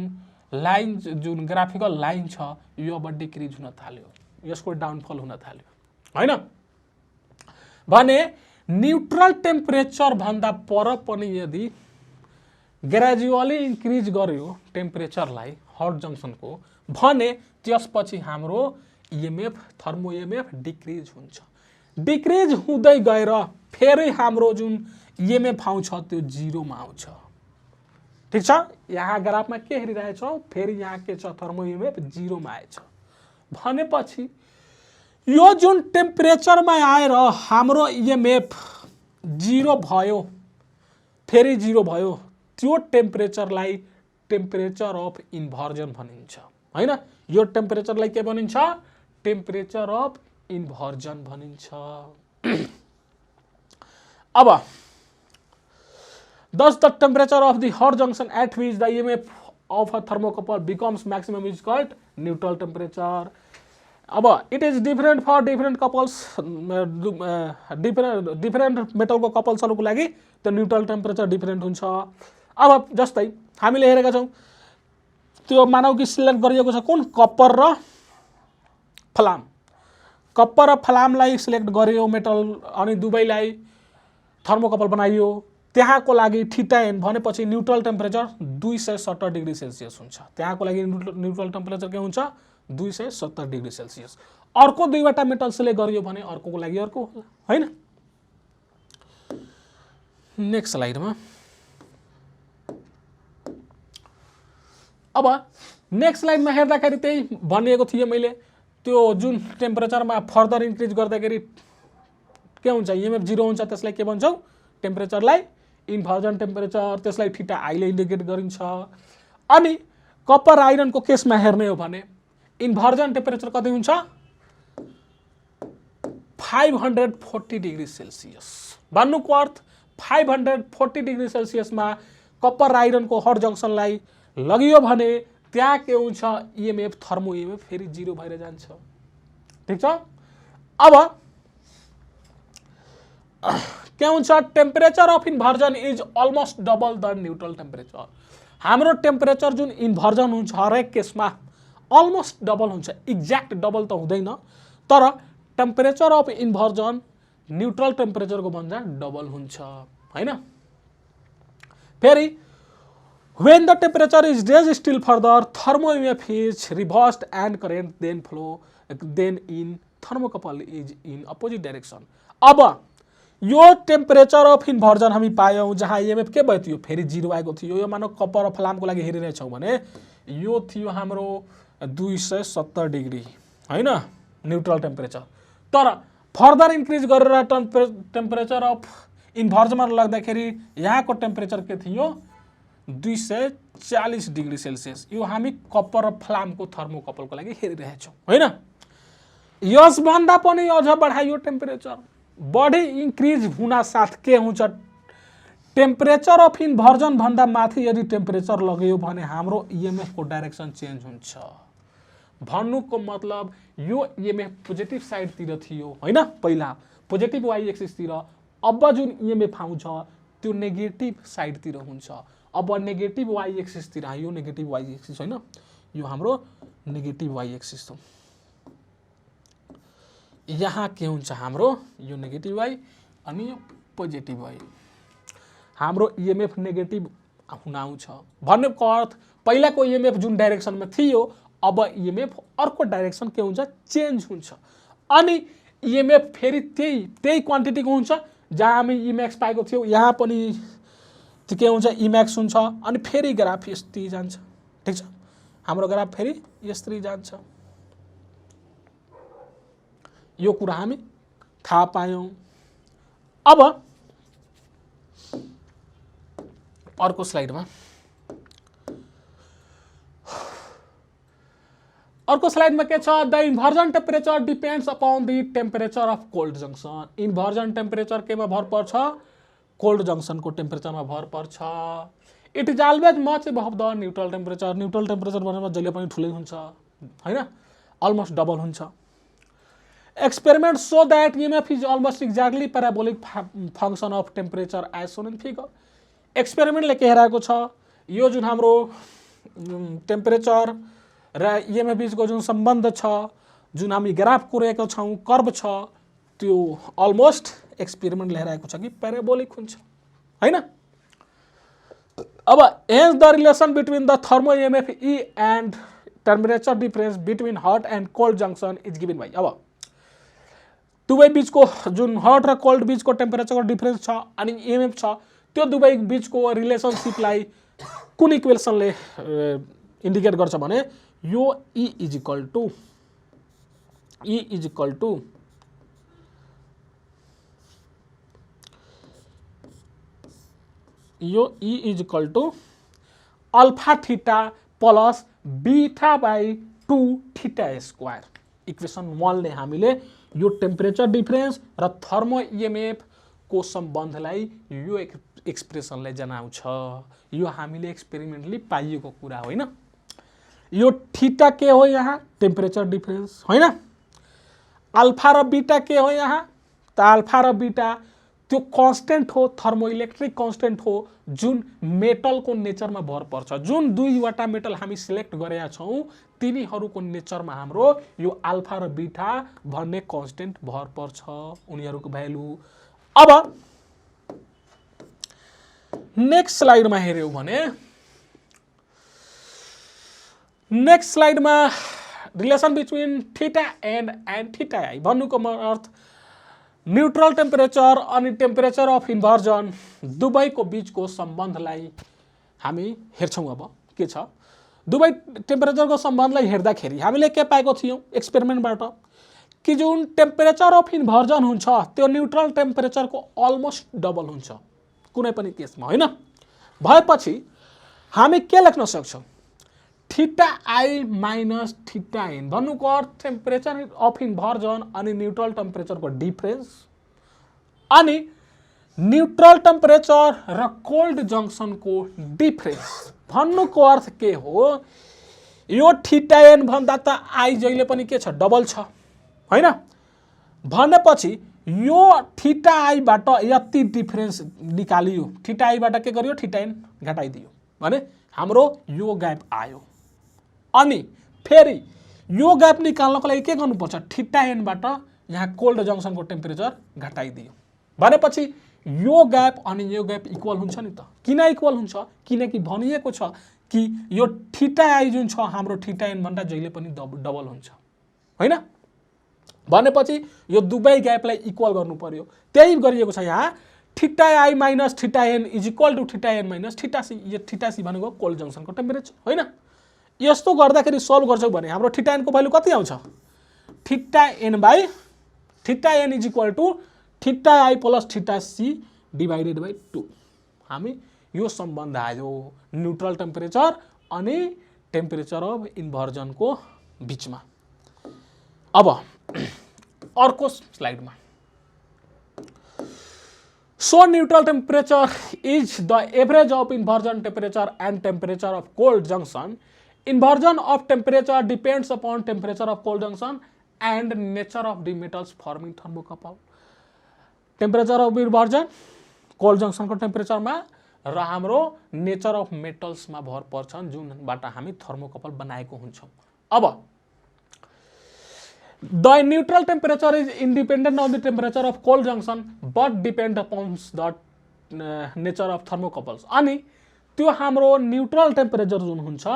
लाइन, जुन ग्राफिकल लाइन छ, यो अब डिक्रिज हुन थाल्यो, यसको डाउनफल हुन थाल्यो हैन। भने न्यूट्रल टेम्परेचर भन्दा पर पनि यदि ग्रेजुअली इन्क्रिज गर्यो टेम्परेचरलाई हट जङ्सनको, भने त्यसपछि हाम्रो इएमएफ, थर्मो इएमएफ डिक्रिज हुन्छ। डिक्रिज हुँदै गएर फेरि हाम्रो जुन इएमएफ आउँछ त्यो 0 मा आउँछ, ठीक छ। यहाँ ग्राफमा के हेरिरहेछौँ? फेरि यहाँ के छ? थर्मो इएमएफ 0 मा आएछ। भनेपछि यो जुन टेम्परेचरमा आएर हाम्रो इएमएफ 0 भयो, फेरि 0 भयो, त्यो टेम्परेचरलाई टेम्परेचर अफ इन्भर्जन भनिन्छ हैन। यो टेम्परेचरलाई के भनिन्छ? टेम्परेचर अफ इन्भर्जन भनिन्छ। अब thus the temperature of the hot junction at which the EMF of a thermocouple becomes maximum is called neutral temperature. अब it is different for different couples, different मेटलको कपल्सहरूको लागि त्यो न्यूट्रल टेम्परेचर डिफरेन्ट हुन्छ। अब जस्तै हामीले हेरेका छौँ, त्यो मानौ कि सिलेक्ट गरिएको छ कुन? कपर र फलाम। कपर र फलामलाई सिलेक्ट गर्यो मेटल, अनि दुवैलाई थर्मोकपल बनाइयो। त्यहाँको लागि थीटा n भनेपछि न्यूट्रल टेम्परेचर 270 डिग्री सेल्सियस हुन्छ। त्यहाँको लागि न्यूट्रल टेम्परेचर के हुन्छ 270 डिग्री सेल्सियस। अर्को दुईवटा मेटल्सले गरियो भने अर्कोको लागि अर्को होला हैन। नेक्स्ट स्लाइडमा अब नेक्स्ट स्लाइडमा हेर्दाखेरि त्यही भनिएको थियो मैले, त्यो जुन टेम्परेचरमा फर्दर इन्क्रिज गर्दाखेरि के हुन्छ ईएमएफ 0 हुन्छ, त्यसलाई के भन्छौँ टेम्परेचरलाई इन्भर्जन टेम्परेचर, त्यसलाई थीटा आई ले इन्डिकेट गरिन्छ। अनि कपर आइरनको केसमा हेर्ने हो भने इन्भर्जन टेम्परेचर कति हुन्छ 540 डिग्री सेल्सियस। भन्नुको अर्थ 540 डिग्री सेल्सियसमा कपर आइरनको हट जङ्सनलाई लगियो भने त्यहाँ के हुन्छ ईएमएफ थर्मो ईएमएफ फेरि 0 भएर जान्छ। ठीक छ। अब के हुन्छ temperature of inversion is almost double the neutral temperature. हाम्रो टेम्परेचर जुन इन्भर्जन हुन्छ हरेक केसमा अलमोस्ट डबल हुन्छ, एक्ज्याक्ट डबल त हुँदैन, तर टेम्परेचर अफ इन्भर्जन न्यूट्रल टेम्परेचरको भन्दा डबल हुन्छ हैन। फेरि when the temperature is raised still further, thermo EMF is reversed and current then flow then in thermocouple is in opposite direction। अब यो टेम्परेचर अफ इन्भर्जन हामी पायौँ जहाँ ईएमएफ के भयो थियो फेरि 0 आएको थियो। यो मानव कपर र फलामको लागि हेरिरहेछौँ भने यो थियो हाम्रो 270 डिग्री हैन न्यूट्रल टेम्परेचर, तर फर्दर इन्क्रिज गरेर टेम्परेचर अफ इन्भर्जनमा लाग्दाखेरि यहाँको टेम्परेचर के थियो 240 डिग्री सेल्सियस। यो हामी कपर र फ्लामको थर्मोकपलको लागि हेरिरहेछौँ हैन। यसभन्दा पनि अझ बढाइयो टेम्परेचर, बढी इन्क्रिज हुन साथ के हुन्छ टेम्परेचर अफ इन्भर्जन भन्दा माथि यदि टेम्परेचर लग्यो भने हाम्रो ईएमएफ को डाइरेक्सन चेन्ज हुन्छ। भन्नुको मतलब यो ईएमएफ पोजिटिभ साइडतिर थियो हैन, पहिला पोजिटिभ वाइ एक्सिस तिर, अब जुन ईएमएफ आउँछ त्यो नेगेटिभ साइडतिर हुन्छ। अब नेगेटिभ वाइ एक्सिस तिर आयो, नेगेटिभ वाइ एक्सिस हैन, यो हाम्रो नेगेटिभ वाइ एक्सिस हो। यहाँ के हुन्छ हाम्रो यो नेगेटिभ वाइ अनि यो पोजिटिभ वाइ, हाम्रो ईएमएफ नेगेटिभ हुन आउँछ। भन्नुको अर्थ पहिलाको ईएमएफ जुन डाइरेक्सनमा थियो अब ईएमएफ अर्को डाइरेक्सन के हुन्छ चेन्ज हुन्छ। अनि ईएमएफ फेरि त्यही क्वान्टिटीको हुन्छ जहाँ हामी इम्याक्स पाएको थियौँ, यहाँ पनि के हुन्छ इम्याक्स हुन्छ। अनि फेरि ग्राफ यस्तै जान्छ। ठीक छ, हाम्रो ग्राफ फेरि यस्तै जान्छ। यो कुरा हामी थाहा पायौँ। अब अर्को स्लाइडमा के छ the inversion temperature depends upon the temperature of cold junction. Inversion temperature केमा भर पर्छ कोल्ड जङ्सनको टेम्परेचरमा भर पर्छ। It is always much above the neutral temperature. Neutral temperature भनेमा जहिले पनि ठुलै हुन्छ हैन, अलमोस्ट डबल हुन्छ। Experiment so that EMF is almost exactly parabolic function of temperature as shown in figure. एक्सपेरिमेन्टले के हेराएको छ यो जुन हाम्रो टेम्परेचर र ईएमएफ बीचको जुन सम्बन्ध छ, जुन हामी ग्राफ कोरेको छौँ कर्व छ, त्यो अलमोस्ट एक्सपेरिमेन्ट हेराएको छ कि पैराबोलिक हुन्छ हैन। अब hence the relation between the thermo EMF E and temperature difference between hot and cold junction is given by. अब दुवै बीचको जुन हट र कोल्ड बीचको टेम्परेचरको डिफरेन्स छ अनि ईएमएफ छ, त्यो दुवै बीचको रिलेसनसिपलाई कुन इक्वेसनले इन्डिकेट गर्छ भने यो E is equal to alpha theta plus beta by 2 theta square. Equation 1 ले हामीले यो टेम्परेचर डिफरेन्स र थर्मो ईएमएफ को सम्बन्धलाई यो एक्सप्रेसनले जनाउँछ। यो हामीले एक्सपेरिमेन्टली पाइएको कुरा होइन। यो थीटा के हो यहाँ टेम्परेचर डिफरेन्स हैन। अल्फा र बीटा के हो यहाँ त अल्फा र बीटा त्यो कन्स्टेन्ट हो, थर्मोइलेक्ट्रिक कन्स्टेन्ट हो जुन मेटलको नेचरमा भर पर्छ। जुन दुईवटा मेटल हामी सिलेक्ट गरेका छौँ तिनीहरूको नेचरमा हाम्रो यो अल्फा र बीटा भन्ने कन्स्टेन्ट भर पर्छ, उनीहरूको भ्यालु। अब नेक्स्ट स्लाइडमा हेऱ्यौँ भने नेक्स्ट स्लाइडमा relation between theta and theta I भन्नुको अर्थ न्यूट्रल टेम्परेचर अनि टेम्परेचर अफ इन्भर्जन दुवैको बीचको सम्बन्धलाई हामी हेर्छौँ। अब के छ दुवै टेम्परेचरको सम्बन्धलाई हेर्दाखेरि हामीले के पाएको थियौँ एक्सपेरिमेन्टबाट कि जुन टेम्परेचर अफ इन्भर्जन हुन्छ त्यो न्यूट्रल टेम्परेचरको अलमोस्ट डबल हुन्छ कुनै पनि केसमा, होइन? भएपछि हामी के लेख्न सक्छौँ theta I minus theta N भन्नुको अर्थ टेम्परेचर अफ इन्भर्जन अनि न्यूट्रल टेम्परेचरको डिफरेन्स अनि न्यूट्रल टेम्परेचर र कोल्ड जङ्सनको डिफरेन्स भन्नुको अर्थ के हो यो थीटा एन भन्दा त आई जहिले पनि के छ डबल छ, होइन? भनेपछि यो थीटा आईबाट यति डिफरेन्स निकालियो, थीटा आईबाट के गर्यो थीटा एन घटाइदियो भने हाम्रो यो ग्याप आयो। अनि फेरि यो ग्याप निकाल्नको लागि के गर्नुपर्छ थीटा एनबाट यहाँ कोल्ड जङ्सनको टेम्परेचर घटाइदियो भनेपछि यो ग्याप अनि यो ग्याप इक्वल हुन्छ नि त। किन इक्वल हुन्छ किनकि भनिएको छ कि यो थीटा आई जुन छ हाम्रो थीटा एन भन्दा जहिले पनि डबल हुन्छ, होइन? भनेपछि यो दुवै ग्यापलाई इक्वल गर्नु पर्यो, त्यही गरिएको छ यहाँ theta I minus theta N is equal to theta N minus theta C. यो थीटा सी भनेको कोल्ड जङ्सनको टेम्परेचर, होइन? यस्तो गर्दाखेरि सल्भ गर्छौँ भने हाम्रो थीटा एनको भ्यालु कति आउँछ theta N by theta N is equal to theta I plus theta C divided by 2। हामी यो सम्बन्ध आयो न्यूट्रल टेम्परेचर अनि टेम्परेचर अफ इन्भर्जनको बिचमा। अब अर्को स्लाइडमा so neutral temperature is the average of inversion temperature and temperature of cold junction. Inversion of temperature depends upon temperature of cold junction and nature of the metals forming thermocouple. Temperature of inversion cold junction को temperature में र हाम्रो nature of metals में भर पर्छन् जुनबाट हामी थर्मोकपल बनाएको हुन्छौं। अब the neutral temperature is independent of the temperature of cold junction but depend upon the nature of thermocouples। अनि त्यो हाम्रो न्यूट्रल टेम्परेचर जुन हुन्छ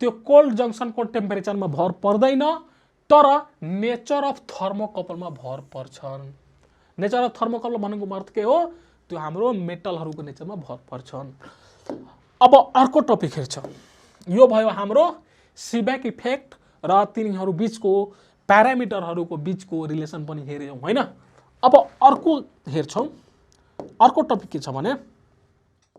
त्यो कोल्ड जङ्सनको टेम्परेचरमा भर पर्दैन तर नेचर अफ थर्मोकपलमा भर पर्छन्। नेचर अफ थर्मोकपल भनेको अर्थ के हो त्यो हाम्रो मेटलहरूको नेचरमा भर पर्छन्। अब अर्को टपिक हेर्छौं यो भयो हाम्रो सीबेक इफेक्ट र तिनीहरू बीचको प्यारामिटरहरूको बीचको रिलेसन पनि हेर्यौं, हैन? अब अर्को हेर्छौं। अर्को टपिक के छ भने